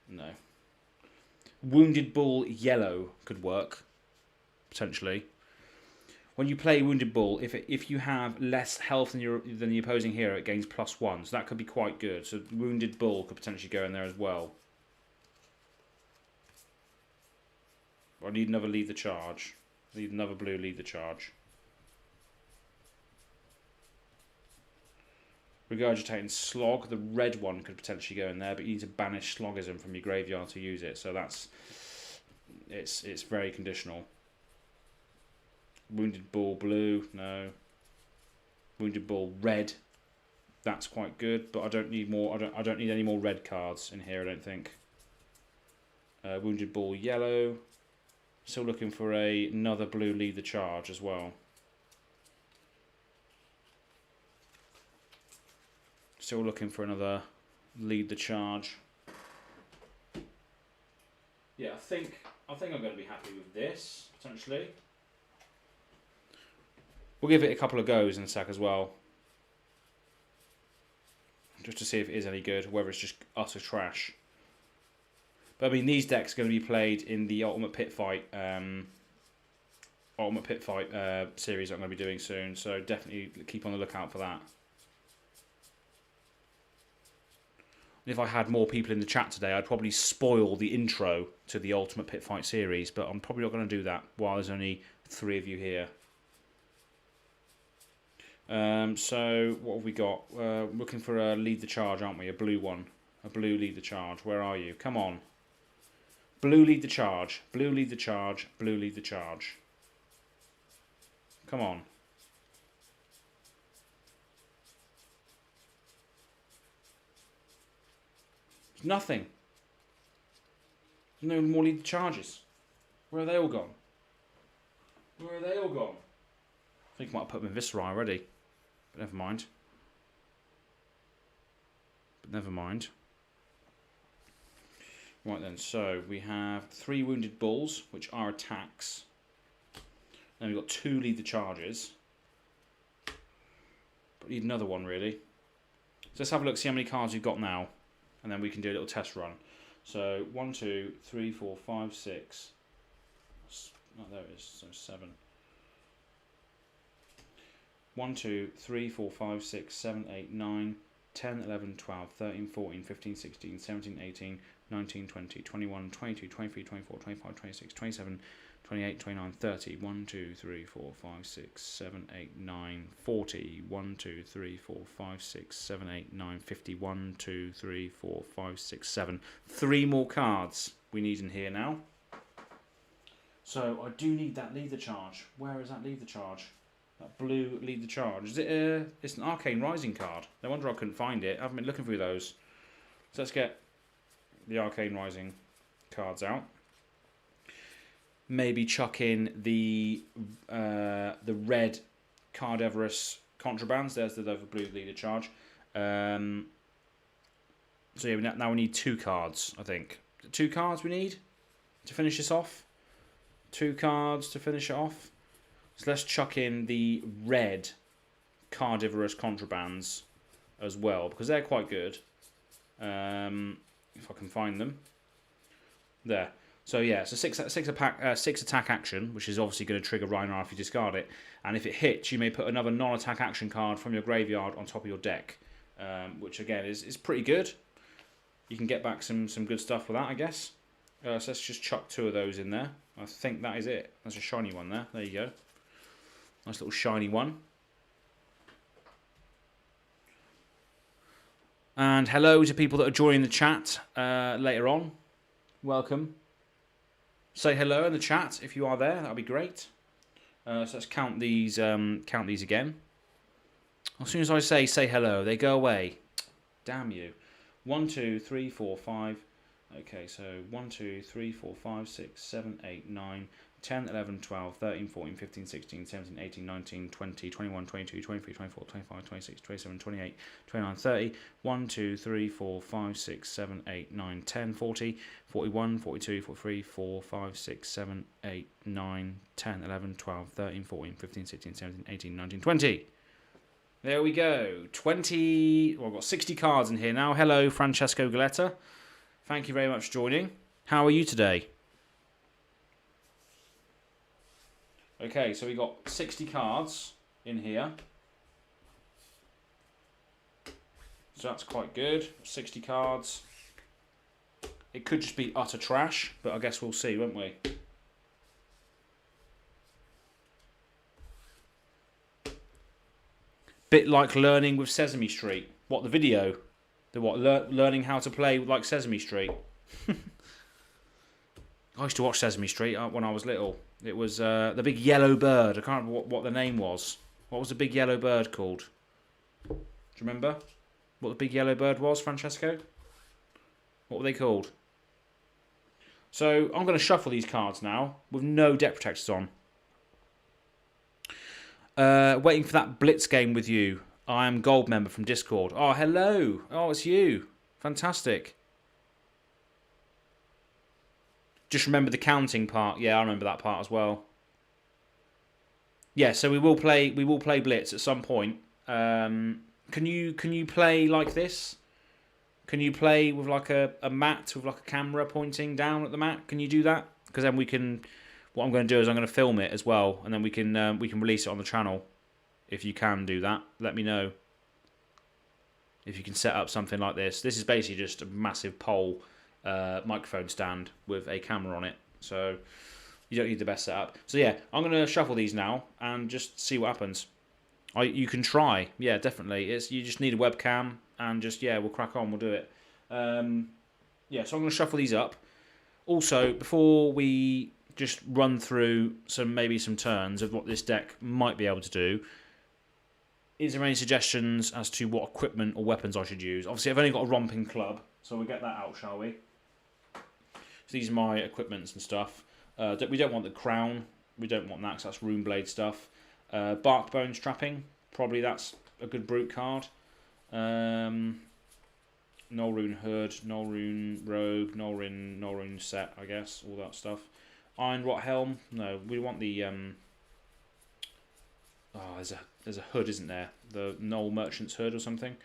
A: No. Wounded Bull yellow could work potentially. When you play Wounded Bull, if you have less health than the opposing hero, it gains +1. So that could be quite good. So Wounded Bull could potentially go in there as well. I need another Lead the Charge. I need another blue Lead the Charge. Regurgitating Slog, the red one could potentially go in there, but you need to banish Slogism from your graveyard to use it. So it's very conditional. Wounded Bull blue, no. Wounded Bull red, that's quite good, but I don't need more. I don't need any more red cards in here. I don't think. Wounded Bull yellow. Still looking for another blue Lead the Charge as well. Still looking for another Lead the Charge. Yeah, I think I'm going to be happy with this potentially. We'll give it a couple of goes in a sec as well, just to see if it is any good, whether it's just utter trash. But I mean, these decks are going to be played in the Ultimate Pit Fight series I'm going to be doing soon, so definitely keep on the lookout for that. And if I had more people in the chat today, I'd probably spoil the intro to the Ultimate Pit Fight series, but I'm probably not going to do that while there's only 3 of you here. So what have we got? Looking for a Lead the Charge, aren't we? A blue one. A blue Lead the Charge. Where are you? Come on. Blue Lead the Charge. Blue Lead the Charge. Blue Lead the Charge. Come on. There's nothing. There's no more Lead the Charges. Where are they all gone? Where are they all gone? I think I might have put them in Viscera already. But never mind. Right then, so we have 3 Wounded Bulls, which are attacks. Then we've got 2 Lead the Charges. But we need another one, really. So let's have a look, see how many cards we've got now. And then we can do a little test run. So 1, 2, 3, 4, 5, 6. Oh, there it is. So 7. 1, 2, 3, 4, 5, 6, 7, 8, 9, 10, 11, 12, 13, 14, 15, 16, 17, 18, 19, 20, 21, 22, 23, 24, 25, 26, 27, 28, 29, 30. 1, 2, 3, 4, 5, 6, 7, 8, 9, 40. 1, 2, 3, 4, 5, 6, 7, 8, 9, 50. 1, 2, 3, 4, 5, 6, 7. 3 more cards we need in here now. So I do need that Lead the Charge. Where is that Lead the Charge? That blue lead the charge. Is it it's an Arcane Rising card. No wonder I couldn't find it. I haven't been looking through those. So let's get the Arcane Rising cards out. Maybe chuck in the red Cardivorous Contrabands. There's the blue leader charge. So yeah, now we need 2 cards, I think. 2 cards we need to finish this off. 2 cards to finish it off. So let's chuck in the red Cardivorous Contrabands as well, because they're quite good. If I can find them. There. So yeah, so 6 attack action, which is obviously going to trigger Rhinar if you discard it. And if it hits, you may put another non-attack action card from your graveyard on top of your deck, which again is pretty good. You can get back some good stuff with that, I guess. So let's just chuck 2 of those in there. I think that is it. That's a shiny one there. There you go. Nice little shiny one. And hello to people that are joining the chat later on. Welcome. Say hello in the chat if you are there. That would be great. So let's count these again. As soon as I say hello, they go away. Damn you. 1, 2, 3, 4, 5. Okay, so 1, 2, 3, 4, 5, 6, 7, 8, 9, 10, 11, 12, 13, 14, 15, 16, 17, 18, 19, 20, 21, 22, 23, 24, 25, 26, 27, 28, 29, 30. 1, 2, 3, 4, 5, 6, 7, 8, 9, 10, 40, 41, 42, 43, 4, 5, 6, 7, 8, 9, 10, 11, 12, 13, 14, 15, 16, 17, 18, 19, 20. There we go. 20. Well, I've got 60 cards in here now. Hello, Francesco Galetta. Thank you very much for joining. How are you today? Okay, so we got 60 cards in here. So that's quite good. 60 cards. It could just be utter trash, but I guess we'll see, won't we? Bit like learning with Sesame Street. What, the video? The what? Learning how to play like Sesame Street. I used to watch Sesame Street when I was little. It was the big yellow bird. I can't remember what the name was. What was the big yellow bird called? Do you remember what the big yellow bird was, Francesco? What were they called? So I'm going to shuffle these cards now with no deck protectors on. Waiting for that Blitz game with you. I am gold member from Discord. Oh, hello. Oh, it's you. Fantastic. Just remember the counting part. Yeah, I remember that part as well. Yeah, so we will play Blitz at some point. Can you play like this? Can you play with like a mat with like a camera pointing down at the mat? Can you do that? Because then we can. What I'm going to do is I'm going to film it as well, and then we can release it on the channel. If you can do that, let me know. If you can set up something like this. This is basically just a massive pole microphone stand with a camera on it. So you don't need the best setup. So yeah, I'm going to shuffle these now and just see what happens. You can try. Yeah, definitely. You just need a webcam and just, yeah, we'll crack on. We'll do it. Yeah, so I'm going to shuffle these up. Also, before we just run through maybe some turns of what this deck might be able to do, is there any suggestions as to what equipment or weapons I should use? Obviously, I've only got a romping club, so we'll get that out, shall we? So these are my equipments and stuff. We don't want the crown. We don't want that, because that's rune blade stuff. Bark bones trapping. Probably that's a good brute card. Null rune hood, null rune robe, null rune set, I guess. All that stuff. Iron rot helm. No, we want the there's a hood, isn't there? The Knoll Merchant's hood or something.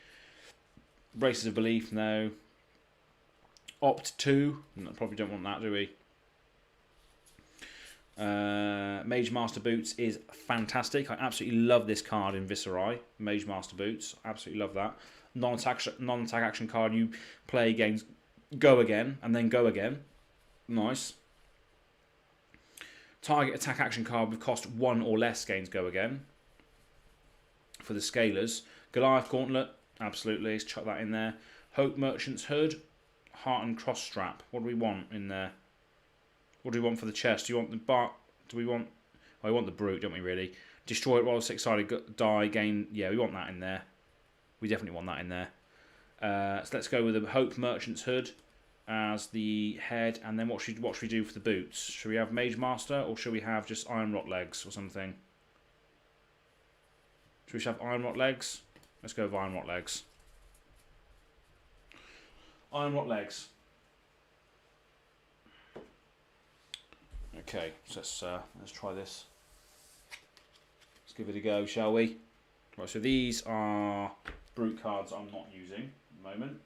A: Braces of Belief, no. Opt 2, no, probably don't want that, do we? Mage Master Boots is fantastic. I absolutely love this card in Viserai. Mage Master Boots, absolutely love that. Non-attack action card. You play games, go again, and then go again. Nice. Target attack action card with cost 1 or less gains go again. For the scalers. Goliath Gauntlet, absolutely. Let's chuck that in there. Hope Merchant's Hood. Heart and Cross Strap. What do we want in there? What do we want for the chest? Do you want the bark? Do we want... Oh, we want the brute, don't we, really? Destroy it, roll a 6-sided die, gain... Yeah, we want that in there. We definitely want that in there. So let's go with the Hope Merchant's Hood as the head, and then what should we do for the boots? Should we have Mage Master, or should we have just Iron Rot legs or something? Should we have Iron Rot legs? Let's go with Iron Rot legs. Iron Rot legs. Okay, so let's try this. Let's give it a go, shall we? Right, so these are brute cards I'm not using at the moment.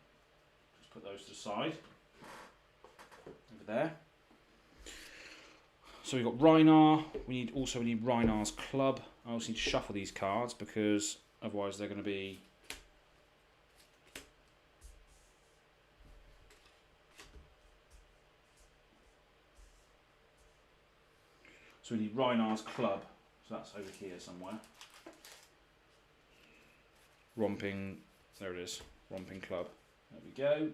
A: Just put those to the side. Over there. So we've got Rhinar. We need Rhinar's Club. I also need to shuffle these cards because otherwise they're going to be... So we need Rhinar's Club. So that's over here somewhere. Romping, there it is. Romping Club. There we go.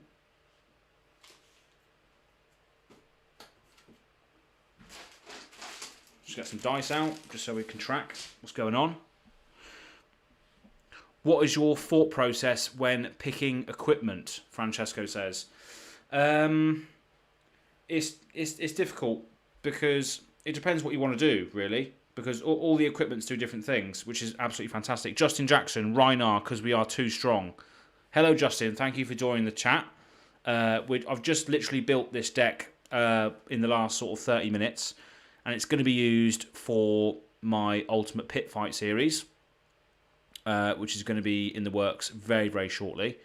A: Just get some dice out, just so we can track what's going on. What is your thought process when picking equipment? Francesco says. It's difficult because it depends what you want to do, really. Because all the equipments do different things, which is absolutely fantastic. Justin Jackson, Rhinar, because we are too strong. Hello, Justin. Thank you for joining the chat. I've just literally built this deck in the last sort of 30 minutes. And it's going to be used for my Ultimate Pit Fight series, which is going to be in the works very, very shortly.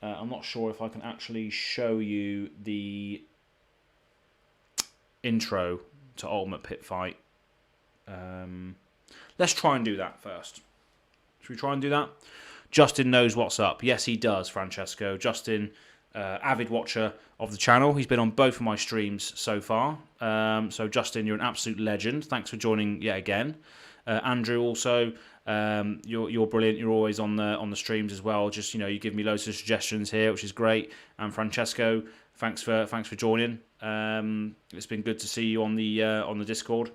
A: I'm not sure if I can actually show you the intro to Ultimate Pit Fight. Let's try and do that first. Should we try and do that? Justin knows what's up. Yes, he does, Francesco. Justin, avid watcher of the channel. He's been on both of my streams so far. So Justin, you're an absolute legend. Thanks for joining yet again. Andrew also, you're brilliant. You're always on the streams as well. Just you give me loads of suggestions here, which is great. And Francesco, thanks for joining. It's been good to see you on the Discord.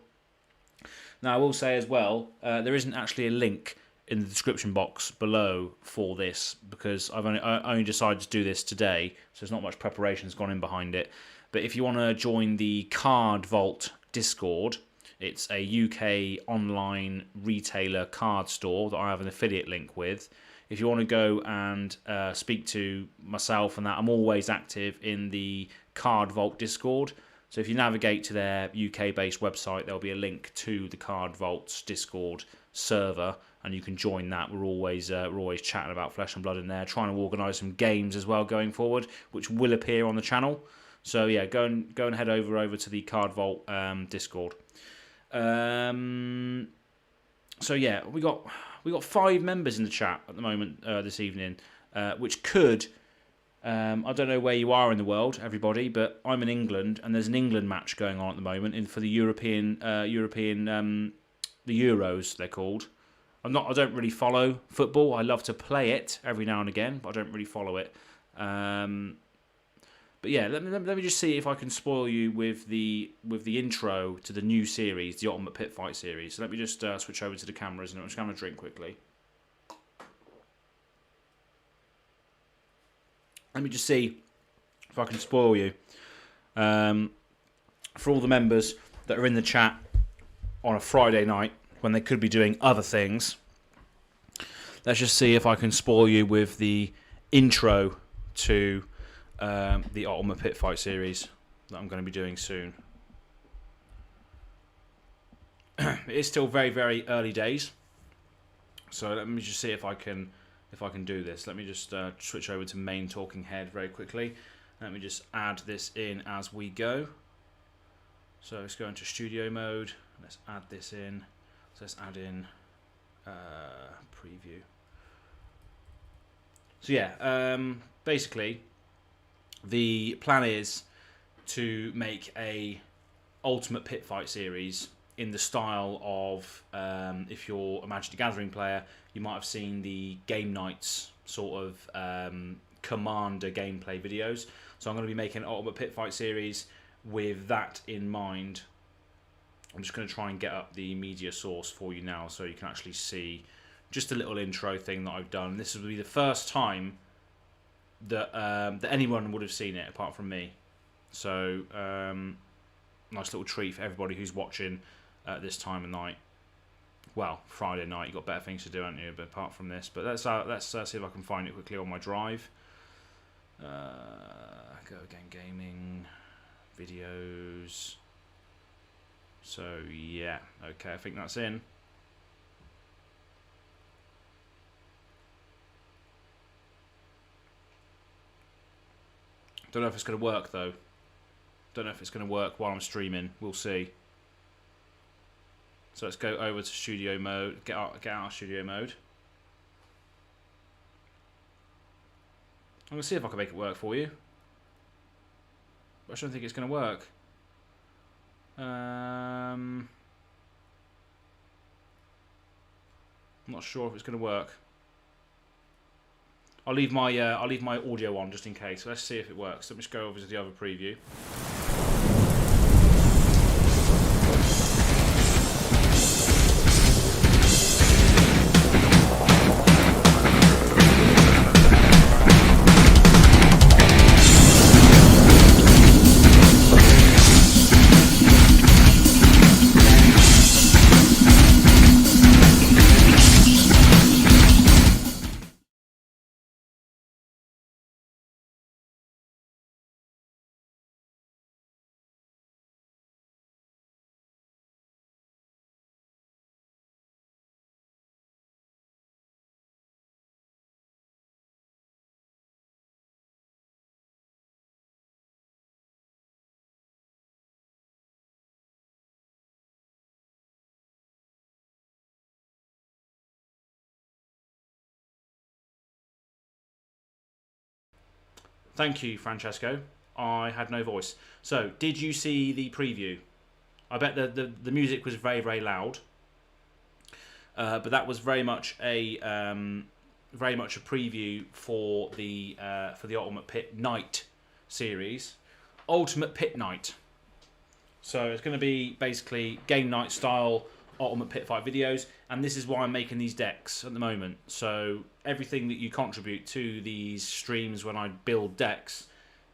A: Now I will say as well, there isn't actually a link in the description box below for this because I only decided to do this today, so there's not much preparation has gone in behind it. But if you want to join the Card Vault Discord, it's a UK online retailer card store that I have an affiliate link with. If you want to go and speak to myself and that, I'm always active in the Card Vault Discord. So if you navigate to their UK-based website, there'll be a link to the Card Vault's Discord server, and you can join that. We're always chatting about Flesh and Blood in there, trying to organise some games as well going forward, which will appear on the channel. So yeah, go and head over to the Card Vault Discord. So yeah, we got 5 members in the chat at the moment this evening, which could. I don't know where you are in the world, everybody, but I'm in England, and there's an England match going on at the moment for the European, the Euros they're called. I don't really follow football. I love to play it every now and again, but I don't really follow it. But yeah, let me just see if I can spoil you with the intro to the new series, the Ultimate Pit Fight series. So let me just switch over to the cameras, and I'm just going to drink quickly. Let me just see if I can spoil you. For all the members that are in the chat on a Friday night when they could be doing other things, let's just see if I can spoil you with the intro to the Ultimate Pit Fight series that I'm going to be doing soon. It is still very, very early days. So let me just see if I can do this. Let me just switch over to main talking head very quickly. Let me just add this in as we go. So let's go into studio mode. Let's add this in. So let's add in preview. So yeah, basically the plan is to make a Ultimate Pit Fight series in the style of, if you're a Magic the Gathering player, you might have seen the Game Nights sort of Commander gameplay videos. So I'm going to be making an Ultimate Pit Fight series with that in mind. I'm just going to try and get up the media source for you now so you can actually see just a little intro thing that I've done. This will be the first time that that anyone would have seen it apart from me. So nice little treat for everybody who's watching at this time of night. Well, Friday night, you've got better things to do, haven't you? But apart from this, but let's see if I can find it quickly on my drive. Go again, gaming, videos. So yeah, okay, I think that's in. Don't know if it's going to work though. Don't know if it's going to work while I'm streaming. We'll see. So let's go over to studio mode. Get out of studio mode. I'm going to see if I can make it work for you. But I don't think it's going to work. I'm not sure if it's going to work. I'll leave my audio on just in case. Let's see if it works. Let me just go over to the other preview. Thank you, Francesco. I had no voice. So, did you see the preview? I bet the music was very, very loud. But that was very much a preview for the Ultimate Pit Night series. Ultimate Pit Night. So it's going to be basically game night style Ultimate Pit Fight videos, and this is why I'm making these decks at the moment. So everything that you contribute to these streams when I build decks,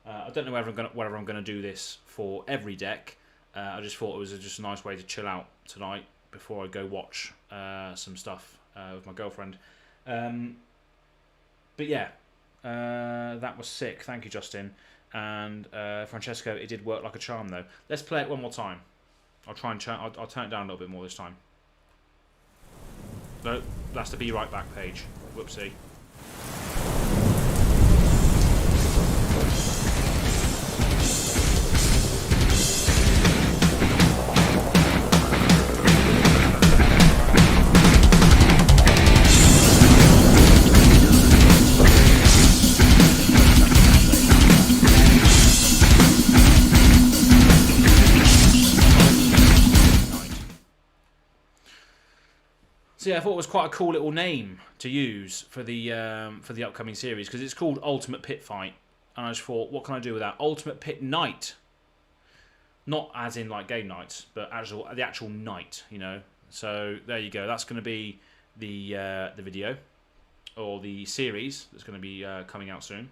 A: I don't know whether I'm going to do this for every deck. I just thought it was just a nice way to chill out tonight before I go watch some stuff with my girlfriend. But yeah, that was sick. Thank you, Justin. And Francesco, it did work like a charm though. Let's play it one more time. I'll try and I'll turn it down a little bit more this time. No, that's the Be Right Back page. Whoopsie. So yeah, I thought it was quite a cool little name to use for the upcoming series because it's called Ultimate Pit Fight, and I just thought, what can I do with that? Ultimate Pit Night, not as in like game nights, but the actual night, you know. So there you go. That's going to be the video or the series that's going to be coming out soon.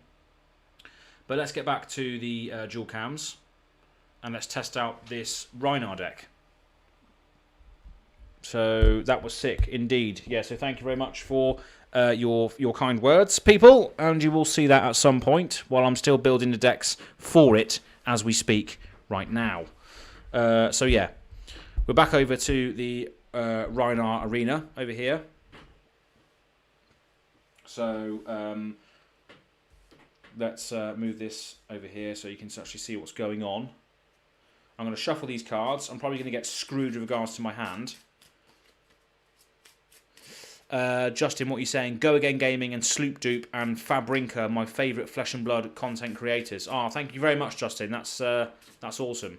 A: But let's get back to the dual cams and let's test out this Rhinar deck. So that was sick indeed. Yeah, so thank you very much for your kind words, people, and you will see that at some point while I'm still building the decks for it as we speak right now. So yeah, we're back over to the Rhinar Arena over here. So let's move this over here so you can actually see what's going on. I'm going to shuffle these cards. I'm probably going to get screwed with regards to my hand. Justin, what are you saying? Go Again Gaming and Sloop Dupe and Fabrinka, my favourite Flesh and Blood content creators. Oh, thank you very much, Justin. That's awesome.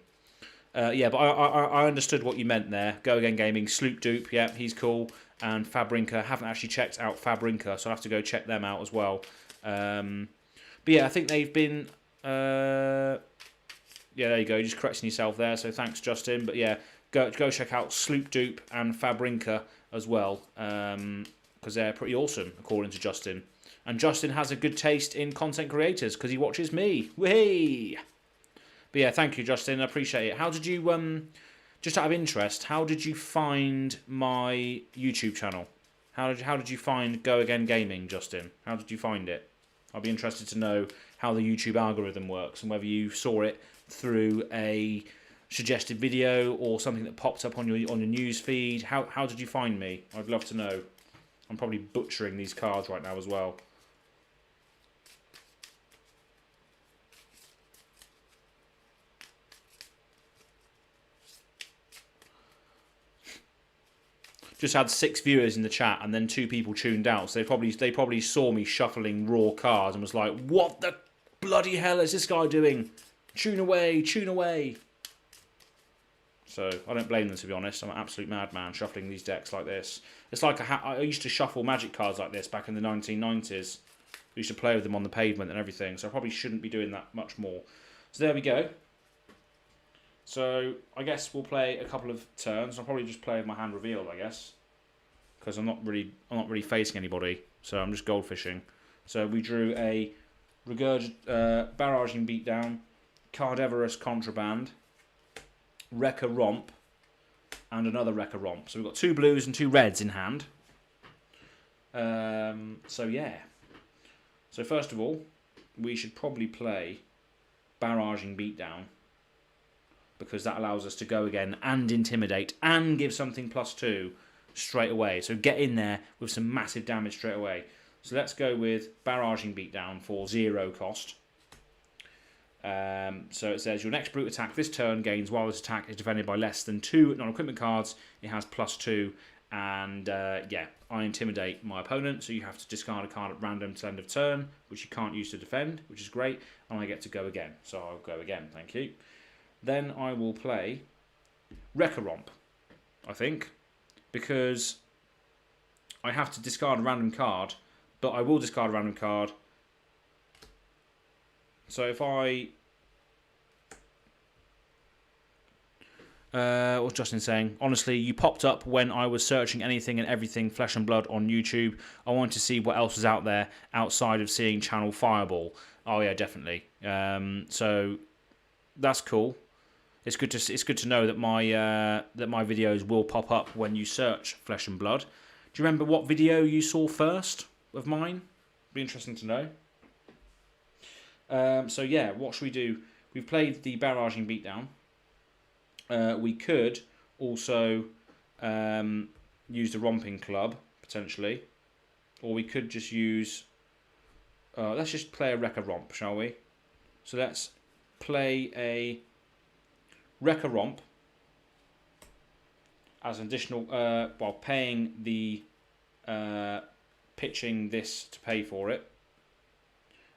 A: Yeah, but I understood what you meant there. Go Again Gaming, Sloop Dupe, yeah, he's cool. And Fabrinka, haven't actually checked out Fabrinka, so I'll have to go check them out as well. But yeah, I think they've been... yeah, there you go, just correcting yourself there, so thanks, Justin. But yeah, go check out Sloop Dupe and Fabrinka as well, because they're pretty awesome according to Justin. And Justin has a good taste in content creators because he watches me. Whee! But yeah, thank you, Justin. I appreciate it. How did you, just out of interest, how did you find my YouTube channel? How did you find Go Again Gaming, Justin? How did you find it? I'll be interested to know how the YouTube algorithm works and whether you saw it through a suggested video or something that popped up on your news feed. How did you find me? I'd love to know. I'm probably butchering these cards right now as well. Just had 6 viewers in the chat, and then 2 people tuned out. So they probably saw me shuffling raw cards and was like, "What the bloody hell is this guy doing? Tune away, tune away." So I don't blame them, to be honest. I'm an absolute madman shuffling these decks like this. It's like I used to shuffle Magic cards like this back in the 1990s. I used to play with them on the pavement and everything. So I probably shouldn't be doing that much more. So there we go. So I guess we'll play a couple of turns. I'll probably just play with my hand revealed, I guess, because I'm not really facing anybody. So I'm just goldfishing. So we drew a Barraging Beatdown, Cardivorous Contraband, Wrecker Romp, and another Wrecker Romp. So we've got 2 blues and 2 reds in hand. So yeah. So first of all, we should probably play Barraging Beatdown, because that allows us to go again and intimidate and give something +2 straight away. So get in there with some massive damage straight away. So let's go with Barraging Beatdown for 0 cost. So it says your next brute attack this turn gains while this attack is defended by less than 2 non-equipment cards. It has +2, and yeah, I intimidate my opponent. So you have to discard a card at random to end of turn, which you can't use to defend, which is great. And I get to go again. So I'll go again. Thank you. Then I will play Wrecker Romp, I think, because I have to discard a random card, but I will discard a random card. So if I... what's Justin saying? Honestly, you popped up when I was searching anything and everything Flesh and Blood on YouTube. I wanted to see what else was out there outside of seeing Channel Fireball. Oh yeah, definitely. So that's cool. It's good to know that my videos will pop up when you search Flesh and Blood. Do you remember what video you saw first of mine? Be interesting to know. So yeah, what should we do? We've played the Barraging Beatdown. We could also use the Romping Club potentially, or we could just use. Let's just play a Wrecker Romp, shall we? So let's play a Wrecker Romp as an additional, while paying the pitching this to pay for it,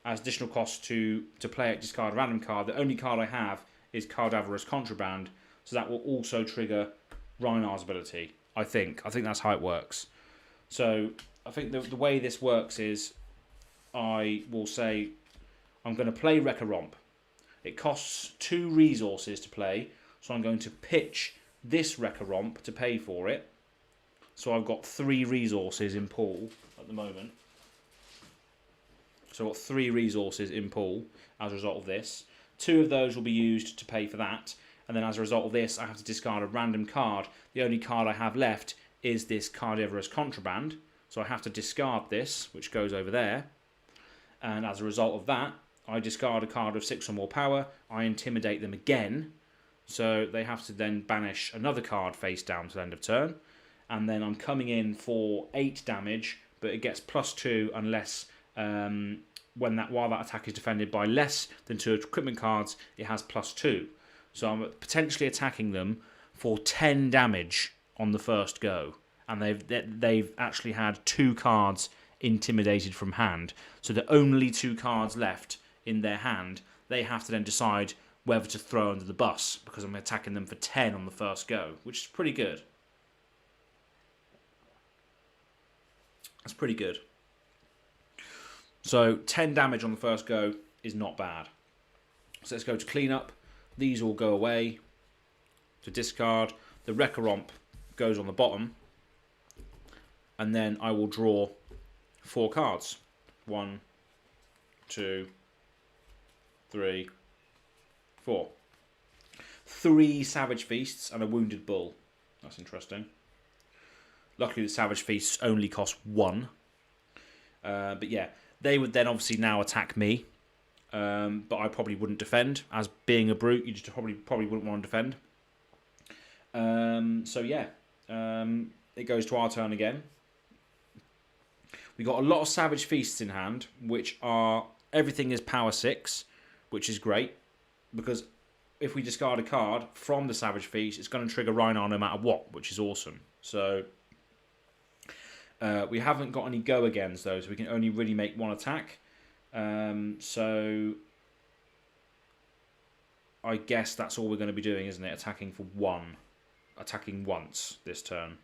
A: as additional cost to play it, discard a random card. The only card I have is Cardivorous Contraband, so that will also trigger Reinar's ability. I think that's how it works. So I think the way this works is I will say I'm going to play Wrecker Romp. It costs 2 resources to play, so I'm going to pitch this Wrecker Romp to pay for it. So I've got 3 resources in pool at the moment. So I've got 3 resources in pool as a result of this. 2 of those will be used to pay for that. And then as a result of this, I have to discard a random card. The only card I have left is this Cardivorous Contraband. So I have to discard this, which goes over there. And as a result of that, I discard a card of 6 or more power. I intimidate them again. So they have to then banish another card face down to the end of turn. And then I'm coming in for 8 damage, but it gets +2 unless while that attack is defended by less than 2 equipment cards, it has +2. So I'm potentially attacking them for 10 damage on the first go. And they've actually had 2 cards intimidated from hand. So the only 2 cards left in their hand, they have to then decide whether to throw under the bus, because I'm attacking them for 10 on the first go, which is pretty good. That's pretty good. So 10 damage on the first go is not bad. So let's go to clean up. These all go away. To discard. The Wrecker Romp goes on the bottom, and then I will draw 4 cards. 1, 2, 3, 4. 3 Savage Feasts and a Wounded Bull. That's interesting. Luckily, the Savage Feasts only cost 1. But yeah, they would then obviously now attack me. But I probably wouldn't defend. As being a brute, you just probably wouldn't want to defend. So yeah, it goes to our turn again. We got a lot of Savage Feasts in hand, which are everything is power 6, which is great because if we discard a card from the Savage Feast, it's going to trigger Rhinar no matter what, which is awesome. So we haven't got any go agains though, so we can only really make 1 attack. So I guess that's all we're going to be doing, isn't it? Attacking for 1, attacking once this turn.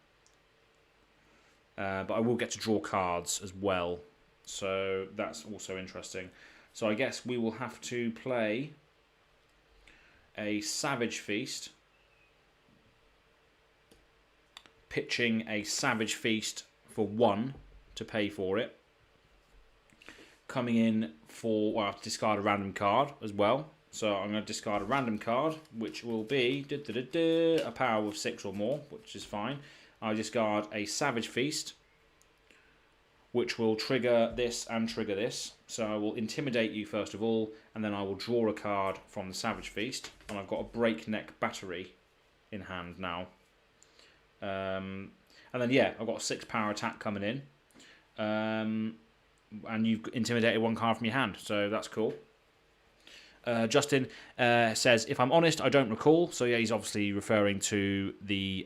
A: But I will get to draw cards as well, so that's also interesting. So I guess we will have to play a Savage Feast, pitching a Savage Feast for 1 to pay for it. Coming in for, well, I have to discard a random card as well. So I'm going to discard a random card, which will be a power of 6 or more, which is fine. I discard a Savage Feast, which will trigger this and trigger this. So I will intimidate you first of all, and then I will draw a card from the Savage Feast. And I've got a Breakneck Battery in hand now. And then, yeah, I've got a 6 power attack coming in. And you've intimidated 1 card from your hand, so that's cool. Justin says, if I'm honest, I don't recall. So yeah, he's obviously referring to the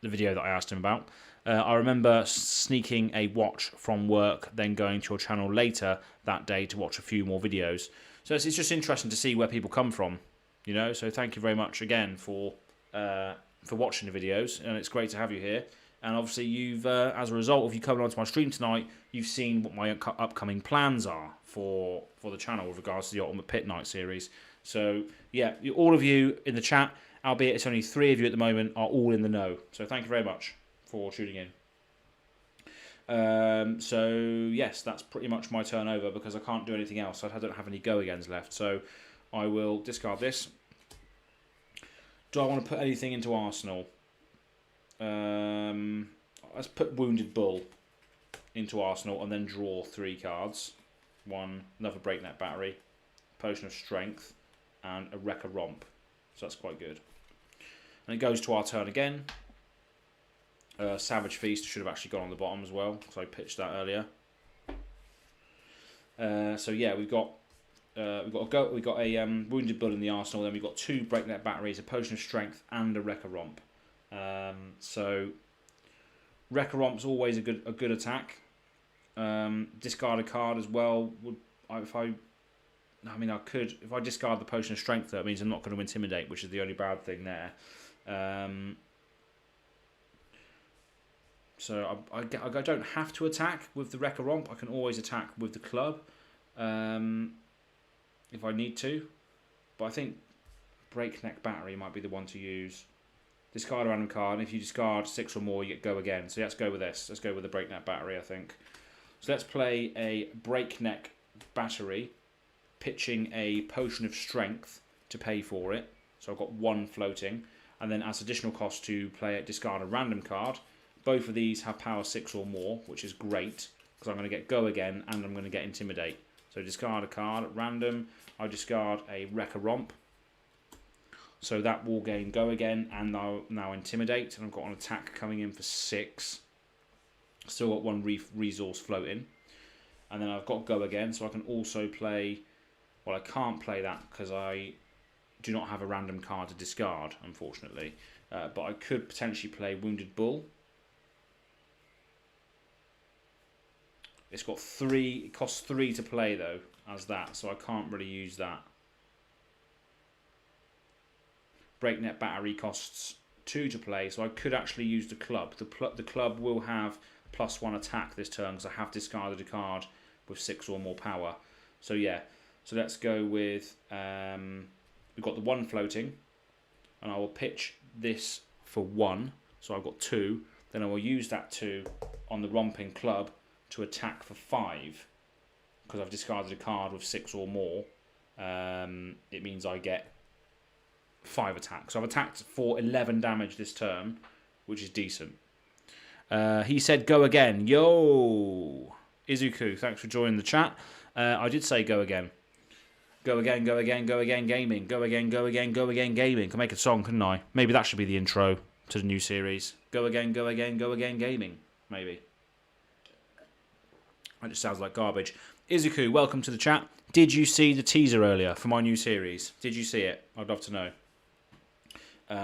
A: video that I asked him about. I remember sneaking a watch from work, then going to your channel later that day to watch a few more videos. So it's just interesting to see where people come from, you know. So thank you very much again for watching the videos, and it's great to have you here. And obviously, you've as a result of you coming onto my stream tonight, you've seen what my upcoming plans are for the channel with regards to the Ultimate Pit Night series. So yeah, all of you in the chat, albeit it's only 3 of you at the moment, are all in the know. So thank you very much for tuning in. So yes, that's pretty much my turn over because I can't do anything else. I don't have any go-agains left. So I will discard this. Do I want to put anything into Arsenal? Let's put Wounded Bull into Arsenal and then draw 3 cards. 1, another Breakneck Battery, Potion of Strength, and a Wrecker Romp. So that's quite good. And it goes to our turn again. Savage Feast should have actually gone on the bottom as well, because I pitched that earlier. So yeah, we've got a Wounded Bull in the Arsenal. Then we've got 2 Breakneck Batteries, a Potion of Strength, and a Wrecker Romp. So Wrecker Romp's always a good attack. Discard a card as well. If I discard the Potion of Strength, that means I'm not going to intimidate, which is the only bad thing there. So I don't have to attack with the Wrecker Romp. I can always attack with the club if I need to. But I think Breakneck Battery might be the one to use. Discard a random card, and if you discard 6 or more, you get go again. So let's go with this. Let's go with the Breakneck Battery, I think. So let's play a Breakneck Battery, pitching a Potion of Strength to pay for it. So I've got 1 floating. And then as additional cost to play it, discard a random card. Both of these have power 6 or more, which is great, because I'm going to get go again, and I'm going to get intimidate. So discard a card at random. I discard a Wrecker Romp. So that will gain go again, and now intimidate. And I've got an attack coming in for 6. Still got 1 resource floating. And then I've got go again, so I can also play... Well, I can't play that because I do not have a random card to discard, unfortunately. But I could potentially play Wounded Bull. It's got 3... It costs 3 to play, though, as that. So I can't really use that. Breakneck Battery costs 2 to play, so I could actually use the club. The club will have +1 attack this turn because I have discarded a card with 6 or more power. So yeah, so let's go with we've got the 1 floating, and I will pitch this for 1, so I've got 2. Then I will use that 2 on the Romping Club to attack for 5. Because I've discarded a card with 6 or more, it means I get 5 attacks. So I've attacked for 11 damage this turn, which is decent. He said, go again. Yo! Izuku, thanks for joining the chat. I did say go again. Go again, go again, go again, gaming. Go again, go again, go again, gaming. Can make a song, couldn't I? Maybe that should be the intro to the new series. Go again, go again, go again, gaming. Maybe. That just sounds like garbage. Izuku, welcome to the chat. Did you see the teaser earlier for my new series? Did you see it? I'd love to know.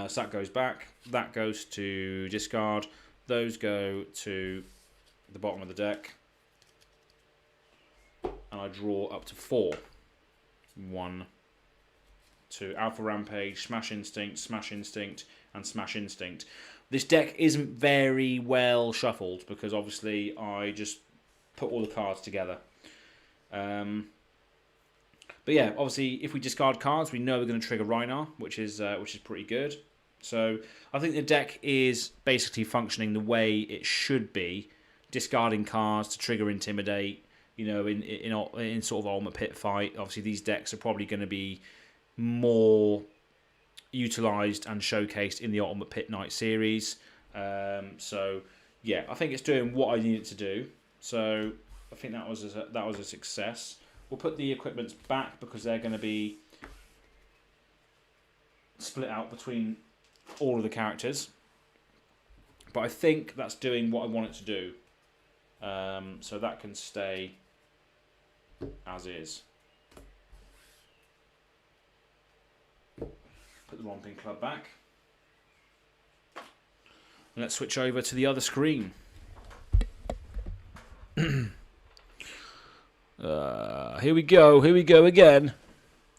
A: So that goes back. That goes to discard. Those go to the bottom of the deck. And I draw up to 4. 1, 2. Alpha Rampage, Smash Instinct, and Smash Instinct. This deck isn't very well shuffled because obviously I just put all the cards together. But yeah, obviously if we discard cards, we know we're going to trigger Rhinar, which is pretty good. So I think the deck is basically functioning the way it should be, discarding cards to trigger Intimidate. You know, in sort of Ultimate Pit fight, obviously these decks are probably going to be more utilised and showcased in the Ultimate Pit Night series. So yeah, I think it's doing what I need it to do. So I think that was a success. We'll put the equipments back because they're going to be split out between all of the characters. But I think that's doing what I want it to do. So that can stay as is. Put the Romping Club back. And let's switch over to the other screen. Here we go again.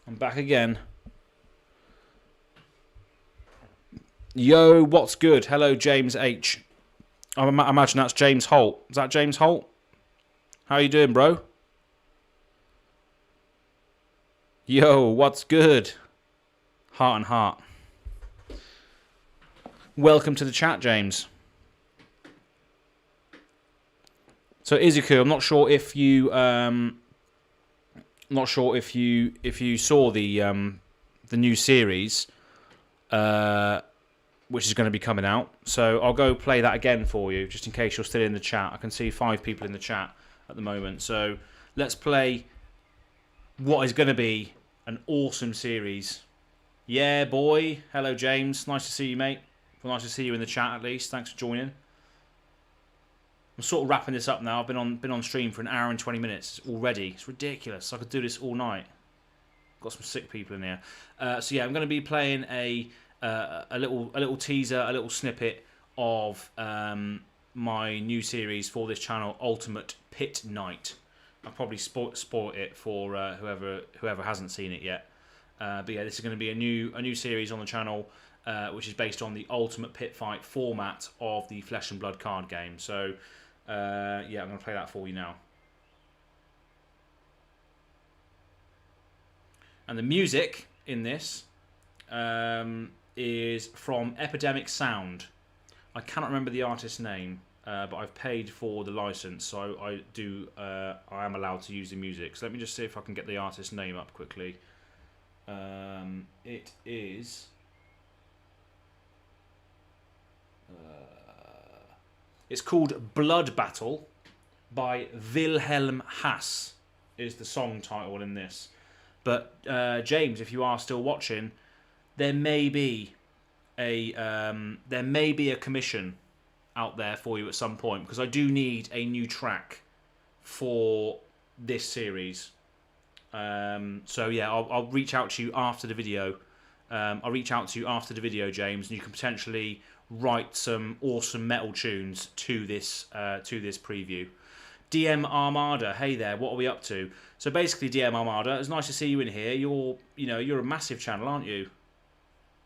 A: I'm back again. Yo, what's good? Hello, James H. I imagine that's James Holt. Is that James Holt? How you doing, bro? Yo, what's good? Heart and heart. Welcome to the chat, James. So Izuku, I'm not sure if you saw the new series, which is going to be coming out. So I'll go play that again for you, just in case you're still in the chat. I can see 5 people in the chat at the moment. So let's play what is going to be an awesome series. Yeah, boy. Hello, James. Nice to see you, mate. Well, nice to see you in the chat, at least. Thanks for joining. I'm sort of wrapping this up now. I've been on stream for an hour and 20 minutes already. It's ridiculous. I could do this all night. Got some sick people in here. So yeah, I'm going to be playing a little teaser, a little snippet of my new series for this channel, Ultimate Pit Night. I'll probably spoil it for whoever hasn't seen it yet. But yeah, this is going to be a new series on the channel, which is based on the Ultimate Pit Fight format of the Flesh and Blood card game. So yeah, I'm going to play that for you now. And the music in this is from Epidemic Sound. I cannot remember the artist's name, but I've paid for the license, so I am allowed to use the music. So let me just see if I can get the artist's name up quickly. It is it's called Blood Battle by Wilhelm Haas is the song title in this. But James, if you are still watching, there may be a commission out there for you at some point, because I do need a new track for this series. So yeah, I'll reach out to you after the video. James, and you can potentially write some awesome metal tunes to this preview. DM Armada, hey there, what are we up to? So basically, DM Armada, it's nice to see you in here. You're a massive channel, aren't you?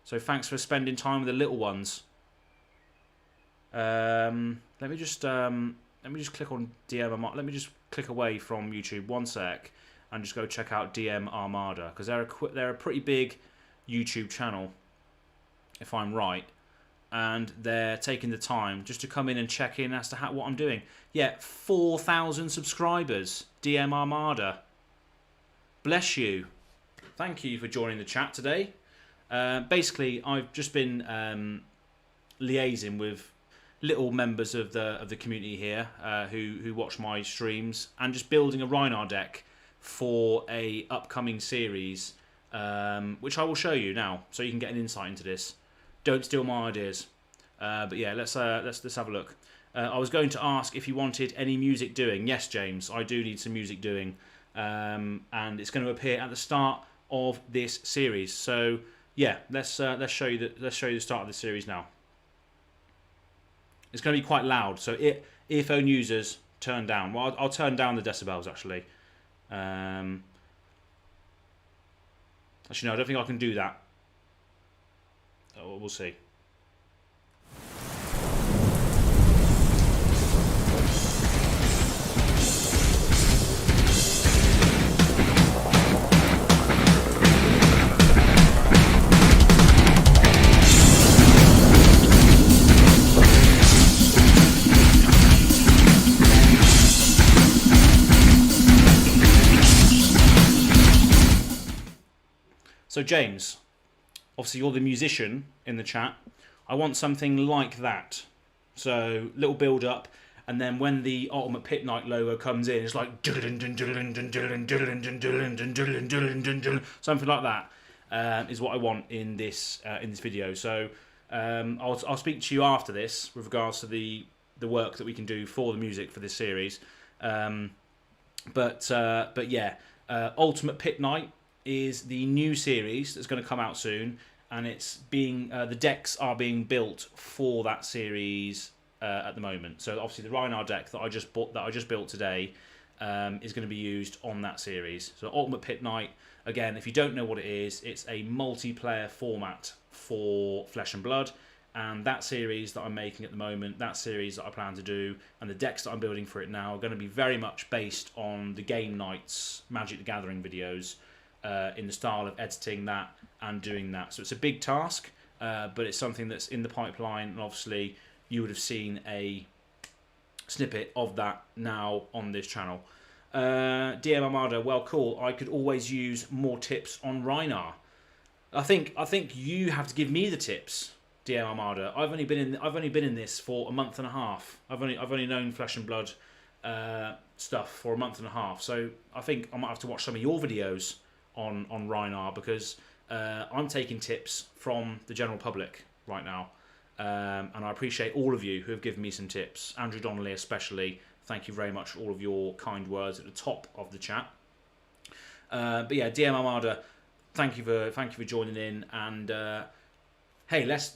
A: So thanks for spending time with the little ones. Let me just click on DM Armada. Let me just click away from YouTube 1 sec and just go check out DM Armada, because they're a pretty big YouTube channel. if I'm right. And they're taking the time just to come in and check in as to what I'm doing. Yeah, 4,000 subscribers. DM Armada. Bless you. Thank you for joining the chat today. Basically, I've just been liaising with little members of the community here who watch my streams, and just building a Rhinar deck for a upcoming series, which I will show you now, so you can get an insight into this. Don't steal my ideas. But yeah, let's have a look. I was going to ask if you wanted any music doing. Yes, James, I do need some music doing, and it's going to appear at the start of this series. So yeah, let's show you the start of the series now. It's going to be quite loud, so earphone users turn down. Well, I'll turn down the decibels actually. Actually, no, I don't think I can do that. Oh, we'll see. So James, obviously you're the musician in the chat. I want something like that. So little build up, and then when the Ultimate Pit Night logo comes in, it's like something like that is what I want in this video. So I'll speak to you after this with regards to the work that we can do for the music for this series. But yeah, Ultimate Pit Night is the new series that's going to come out soon, and it's being the decks are being built for that series at the moment. So obviously the Rhinar deck that I just built today is going to be used on that series. So Ultimate Pit Night, again, if you don't know what it is, it's a multiplayer format for Flesh and Blood, and that series that I'm making at the moment, that series that I plan to do, and the decks that I'm building for it now are going to be very much based on the Game Nights Magic the Gathering videos. In the style of editing that and doing that. So it's a big task, but it's something that's in the pipeline, and obviously you would have seen a snippet of that now on this channel. DM Armada, well, cool. I could always use more tips on Rhinar. I think you have to give me the tips, DM Armada. I've only been in this for a month and a half. I've only known Flesh and Blood stuff for a month and a half. So I think I might have to watch some of your videos on Rhinar, because I'm taking tips from the general public right now, and I appreciate all of you who have given me some tips. Andrew Donnelly especially, thank you very much for all of your kind words at the top of the chat. But yeah, DM Armada, thank you for joining in, and hey, let's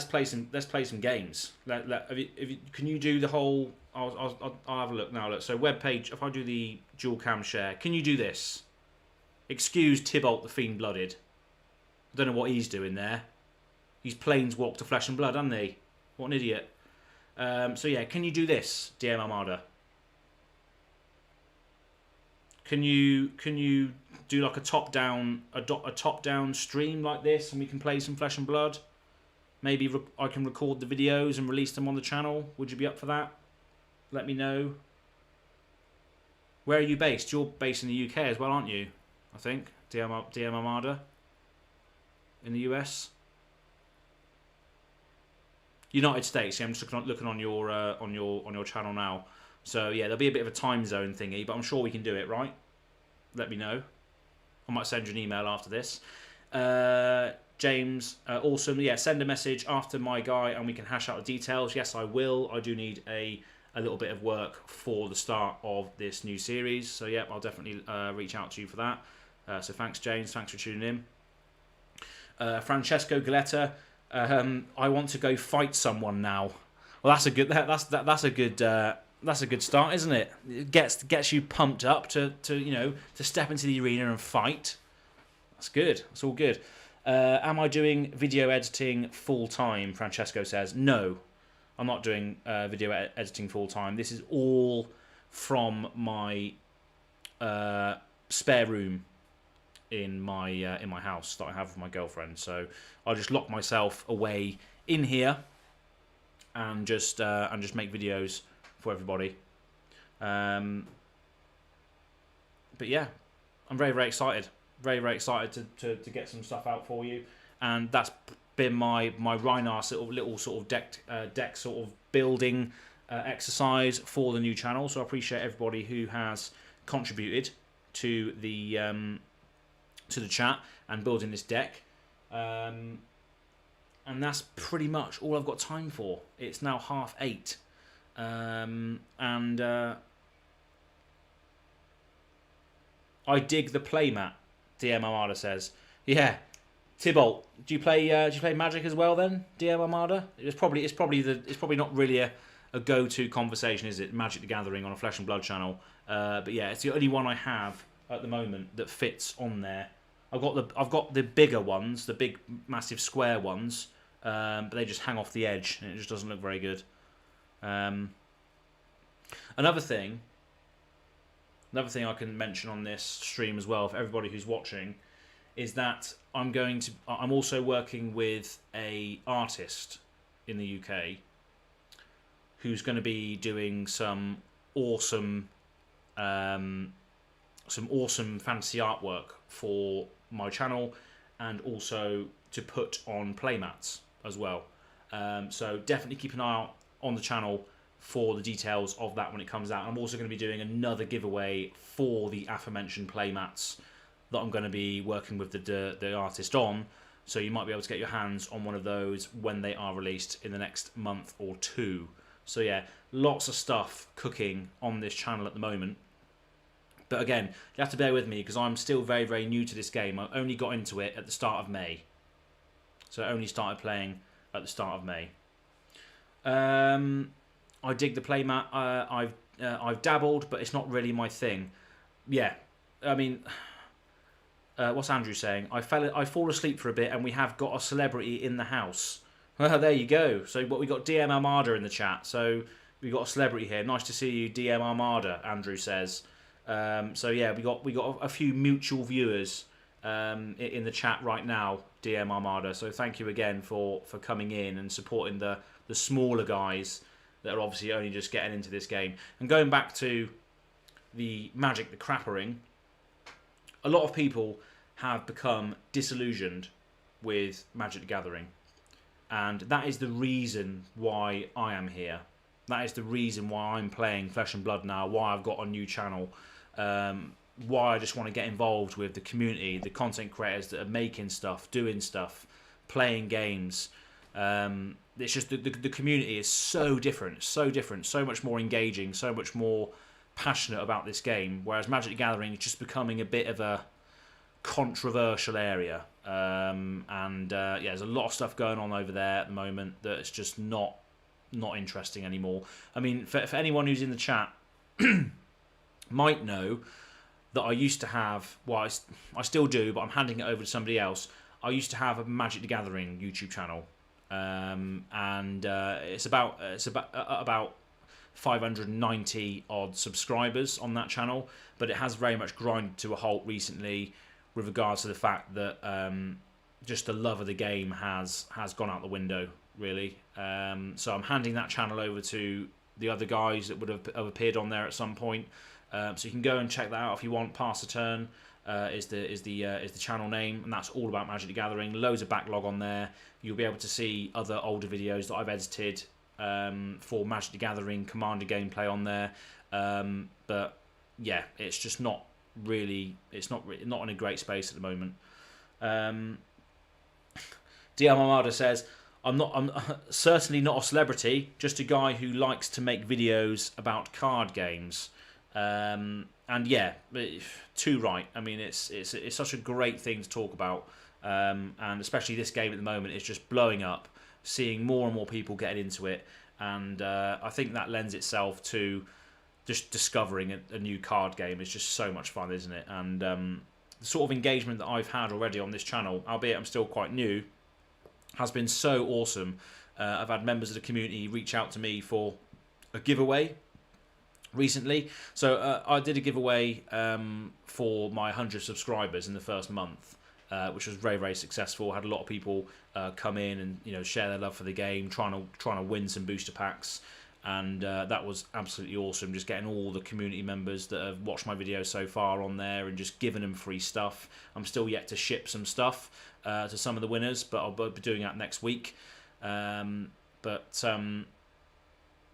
A: play some games. Can you do the whole? I'll have a look now. Look, so web page. If I do the dual cam share, can you do this? Excuse Tybalt the Fiend Blooded. I don't know what he's doing there. He's planeswalked to Flesh and Blood, hasn't he? What an idiot. So yeah, can you do this, DM Armada? Can you do like a top down stream like this, and we can play some Flesh and Blood? Maybe I can record the videos and release them on the channel. Would you be up for that? Let me know. Where are you based? You're based in the UK as well, aren't you? I think DM Armada in the US, United States. Yeah, I'm just looking on your channel now. So yeah, there'll be a bit of a time zone thingy, but I'm sure we can do it, right? Let me know. I might send you an email after this. James, awesome. Yeah, send a message after my guy, and we can hash out the details. Yes, I will. I do need a little bit of work for the start of this new series. So yeah, I'll definitely reach out to you for that. So thanks, James. Thanks for tuning in. Francesco Galetta, I want to go fight someone now. Well, that's a good start, isn't it? It gets you pumped up to step into the arena and fight. That's good. That's all good. Am I doing video editing full time? Francesco says no. I'm not doing video editing full time. This is all from my spare room in my house that I have with my girlfriend. So I'll just lock myself away in here and just make videos for everybody. But yeah, I'm very, very excited. Very, very excited to get some stuff out for you. And that's been my Reinar little sort of deck sort of building exercise for the new channel. So I appreciate everybody who has contributed to the chat and building this deck. And that's pretty much all I've got time for. It's now 8:30. I dig the playmat, DM Armada says. Yeah. Tybalt, do you play Magic as well then, DM Armada? It's probably not really a go-to conversation, is it? Magic the Gathering on a Flesh and Blood channel. But yeah, it's the only one I have at the moment that fits on there. I've got the bigger ones, the big massive square ones, but they just hang off the edge and it just doesn't look very good. Another thing I can mention on this stream as well for everybody who's watching is that I'm also working with a artist in the UK who's going to be doing some awesome fantasy artwork for my channel and also to put on playmats as well. So definitely keep an eye out on the channel for the details of that when it comes out. I'm also going to be doing another giveaway for the aforementioned playmats that I'm going to be working with the artist on, so you might be able to get your hands on one of those when they are released in the next month or two. So yeah, lots of stuff cooking on this channel at the moment. But again, you have to bear with me because I'm still very, very new to this game. I only got into it at the start of May. So I only started playing at the start of May. I dig the playmat. I've dabbled, but it's not really my thing. Yeah, I mean, what's Andrew saying? I fall asleep for a bit, and we have got a celebrity in the house. Well, there you go. So what we got DM Armada in the chat. So we got a celebrity here. Nice to see you, DM Armada. Andrew says. So yeah, we got a few mutual viewers in the chat right now, DM Armada. So thank you again for coming in and supporting the smaller guys that are obviously only just getting into this game. And going back to the Magic the Crappering, a lot of people have become disillusioned with Magic the Gathering. And that is the reason why I am here. That is the reason why I'm playing Flesh and Blood now, why I've got a new channel, why I just want to get involved with the community, the content creators that are making stuff, doing stuff, playing games. It's just the community is so different, so much more engaging, so much more passionate about this game, whereas Magic the Gathering is just becoming a bit of a controversial area. Yeah, there's a lot of stuff going on over there at the moment that's just not interesting anymore. I mean, for anyone who's in the chat might know that I used to have, well, I still do, but I'm handing it over to somebody else. I used to have a Magic the Gathering YouTube channel, it's about 590 odd subscribers on that channel, but it has very much grinded to a halt recently with regards to the fact that just the love of the game has gone out the window, really. So I'm handing that channel over to the other guys that would have appeared on there at some point. So you can go and check that out if you want. Pass the Turn is the channel name, and that's all about Magic the Gathering. Loads of backlog on there. You'll be able to see other older videos that I've edited for Magic the Gathering Commander gameplay on there. But yeah, it's just not really. It's not in a great space at the moment. DM Armada says, I'm certainly not a celebrity, just a guy who likes to make videos about card games. And yeah, too right. I mean, it's such a great thing to talk about, and especially this game at the moment is just blowing up. Seeing more and more people getting into it, and I think that lends itself to just discovering a new card game. Is just so much fun, isn't it? And the sort of engagement that I've had already on this channel, albeit I'm still quite new, has been so awesome. I've had members of the community reach out to me for a giveaway recently. So I did a giveaway for my 100 subscribers in the first month, which was very, very successful. Had a lot of people come in and share their love for the game, trying to win some booster packs, and that was absolutely awesome. Just getting all the community members that have watched my videos so far on there and just giving them free stuff. I'm still yet to ship some stuff to some of the winners, but I'll be doing that next week.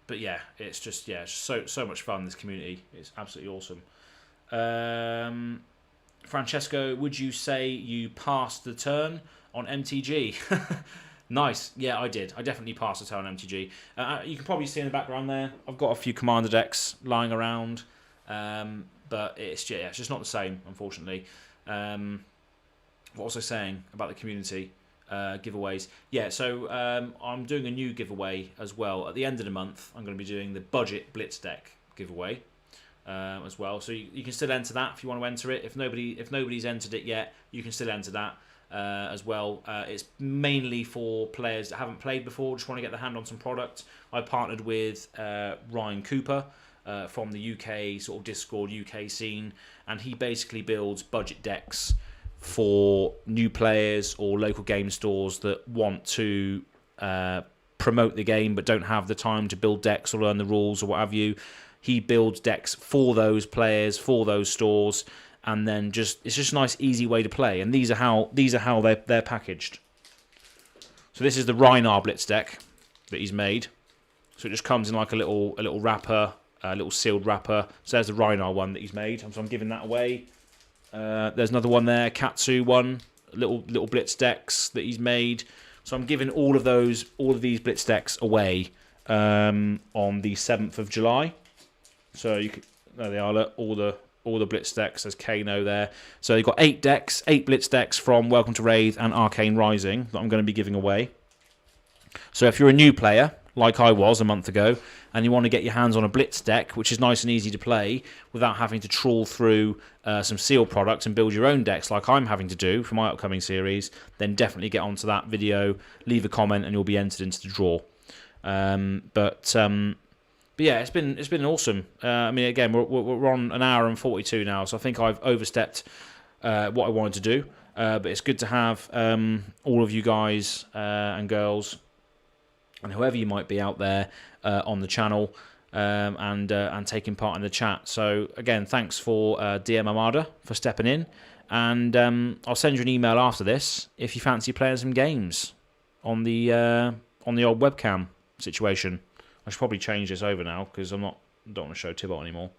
A: But yeah, it's just so much fun. This community, it's absolutely awesome. Francesco, would you say you passed the turn on MTG? Nice. Yeah, I did. I definitely passed the turn on MTG. You can probably see in the background there, I've got a few commander decks lying around, but it's just not the same, unfortunately. What was I saying about the community? Giveaways. Yeah, so I'm doing a new giveaway as well. At the end of the month, I'm going to be doing the budget Blitz deck giveaway as well. So you can still enter that if you want to enter it. If nobody's entered it yet, you can still enter that as well. It's mainly for players that haven't played before, just want to get their hand on some product. I partnered with Ryan Cooper from the UK sort of Discord UK scene, and he basically builds budget decks for new players or local game stores that want to promote the game but don't have the time to build decks or learn the rules or what have you. He builds decks for those players, for those stores, and then it's just a nice, easy way to play. And these are how they're packaged. So this is the Rhinar Blitz deck that he's made. So it just comes in like a little wrapper, a little sealed wrapper. So there's the Rhinar one that he's made. So I'm giving that away. There's another one there, Katsu one, little Blitz decks that he's made. So I'm giving all of these Blitz decks away on the 7th of July. So there they are, look, all the Blitz decks. There's Kano there. So you've got 8 Blitz decks from Welcome to Wraith and Arcane Rising that I'm going to be giving away. So if you're a new player, like I was a month ago, and you want to get your hands on a Blitz deck, which is nice and easy to play without having to trawl through some sealed products and build your own decks like I'm having to do for my upcoming series, then definitely get onto that video, leave a comment, and you'll be entered into the draw. But yeah, it's been awesome. I mean, again, we're on an hour and 42 now, so I think I've overstepped what I wanted to do. But it's good to have all of you guys and girls and whoever you might be out there on the channel and taking part in the chat. So again, thanks for DM Armada for stepping in, and I'll send you an email after this if you fancy playing some games on the old webcam situation. I should probably change this over now because don't want to show Tibot anymore.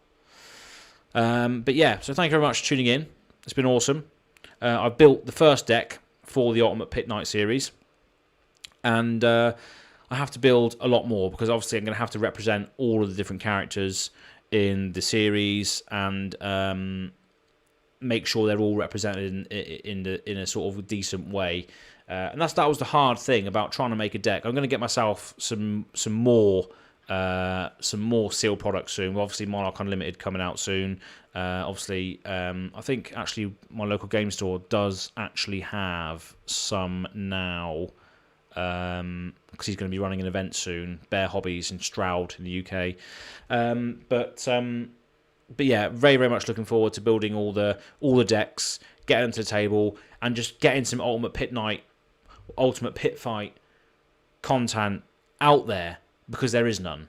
A: But yeah, so thank you very much for tuning in. It's been awesome. I've built the first deck for the Ultimate Pit Night series, and I have to build a lot more because obviously I'm going to have to represent all of the different characters in the series and make sure they're all represented in a sort of decent way. And that was the hard thing about trying to make a deck. I'm going to get myself some more sealed products soon. Obviously, Monarch Unlimited coming out soon. Obviously, I think actually my local game store does actually have some now. Because he's going to be running an event soon, Bear Hobbies in Stroud in the UK. But yeah, very, very much looking forward to building all the decks, getting them to the table, and just getting some Ultimate Pit Fight content out there, because there is none.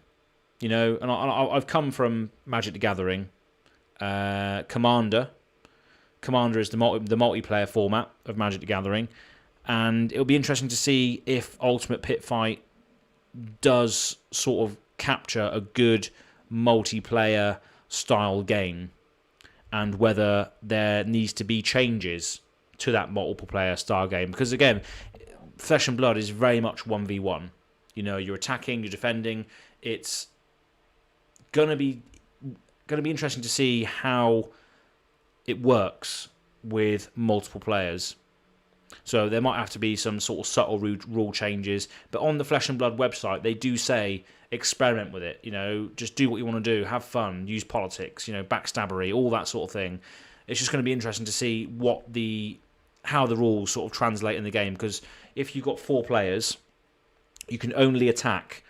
A: And I've come from Magic the Gathering. Commander is the multiplayer format of Magic the Gathering. And it'll be interesting to see if Ultimate Pit Fight does sort of capture a good multiplayer style game, and whether there needs to be changes to that multiple player style game. Because again, Flesh and Blood is very much 1v1. You're attacking, you're defending. It's gonna be interesting to see how it works with multiple players. So there might have to be some sort of subtle rule changes. But on the Flesh and Blood website, they do say experiment with it. Just do what you want to do. Have fun. Use politics. Backstabbery. All that sort of thing. It's just going to be interesting to see how the rules sort of translate in the game. Because if you've got 4 players, you can only attack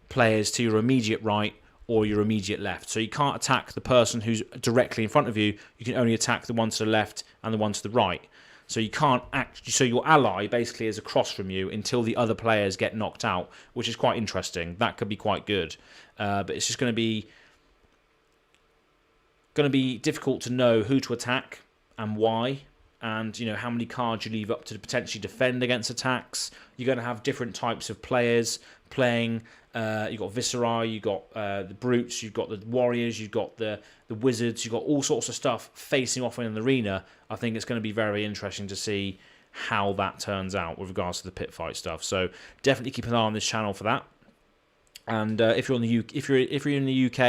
A: players to your immediate right or your immediate left. So you can't attack the person who's directly in front of you. You can only attack the one to the left and the one to the right. So you can't so your ally basically is across from you until the other players get knocked out, which is quite interesting. That could be quite good. But it's just going to be difficult to know who to attack and why, and how many cards you leave up to potentially defend against attacks. You're going to have different types of players playing. You've got Viscera, you've got the Brutes, you've got the Warriors, you've got the Wizards, you've got all sorts of stuff facing off in the arena. I think it's going to be very interesting to see how that turns out with regards to the pit fight stuff. So definitely keep an eye on this channel for that. And if you're in the UK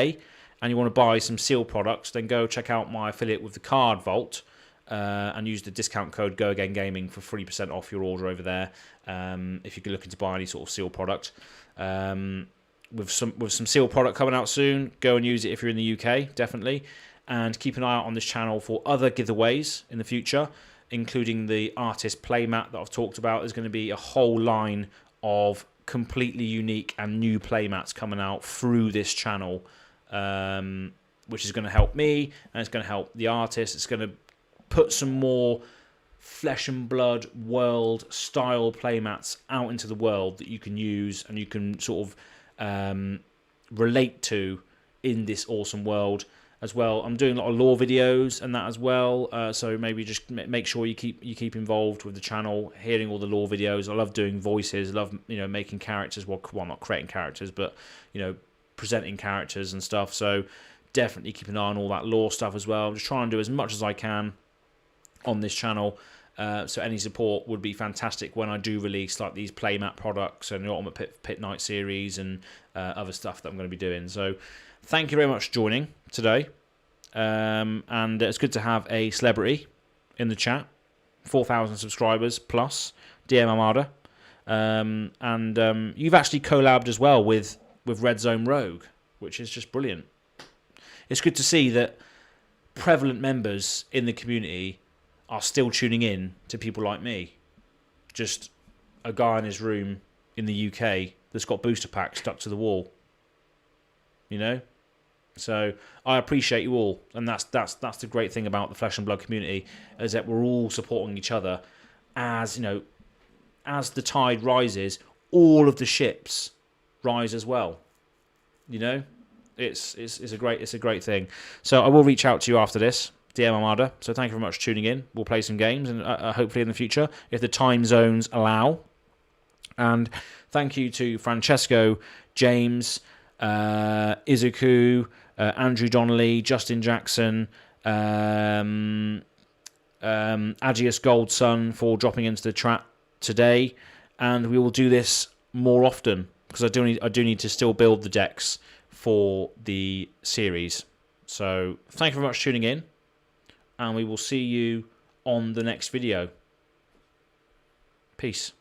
A: and you want to buy some Seal products, then go check out my affiliate with the Card Vault. And use the discount code GoAgainGaming for 3% off your order over there. If you're looking to buy any sort of Seal product, with some Seal product coming out soon, go and use it if you're in the UK, definitely. And keep an eye out on this channel for other giveaways in the future, including the artist playmat that I've talked about. There's going to be a whole line of completely unique and new playmats coming out through this channel, which is going to help me and it's going to help the artist. It's going to put some more flesh and blood world style playmats out into the world that you can use and you can sort of relate to in this awesome world as well. I'm doing a lot of lore videos and that as well, so maybe just make sure you keep involved with the channel, hearing all the lore videos. I love doing voices, love making characters, well not creating characters, but presenting characters and stuff. So definitely keep an eye on all that lore stuff as well. I'm just trying to do as much as I can on this channel, so any support would be fantastic when I do release like these playmat products and the Ultimate Pit Night series and other stuff that I'm going to be doing. So thank you very much for joining today, and it's good to have a celebrity in the chat. 4,000 subscribers plus, DM Armada, and you've actually collabed as well with Red Zone Rogue, which is just brilliant. It's good to see that prevalent members in the community are still tuning in to people like me. Just a guy in his room in the UK that's got booster packs stuck to the wall. So I appreciate you all, and that's the great thing about the Flesh and Blood community, is that we're all supporting each other. As as the tide rises, all of the ships rise as well. It's a great thing. So I will reach out to you after this, DM Armada. So thank you very much for tuning in. We'll play some games, and hopefully in the future, if the time zones allow. And thank you to Francesco, James, Izuku, Andrew Donnelly, Justin Jackson, Agius Goldsun for dropping into the chat today. And we will do this more often, because I do need to still build the decks for the series. So thank you very much for tuning in, and we will see you on the next video. Peace.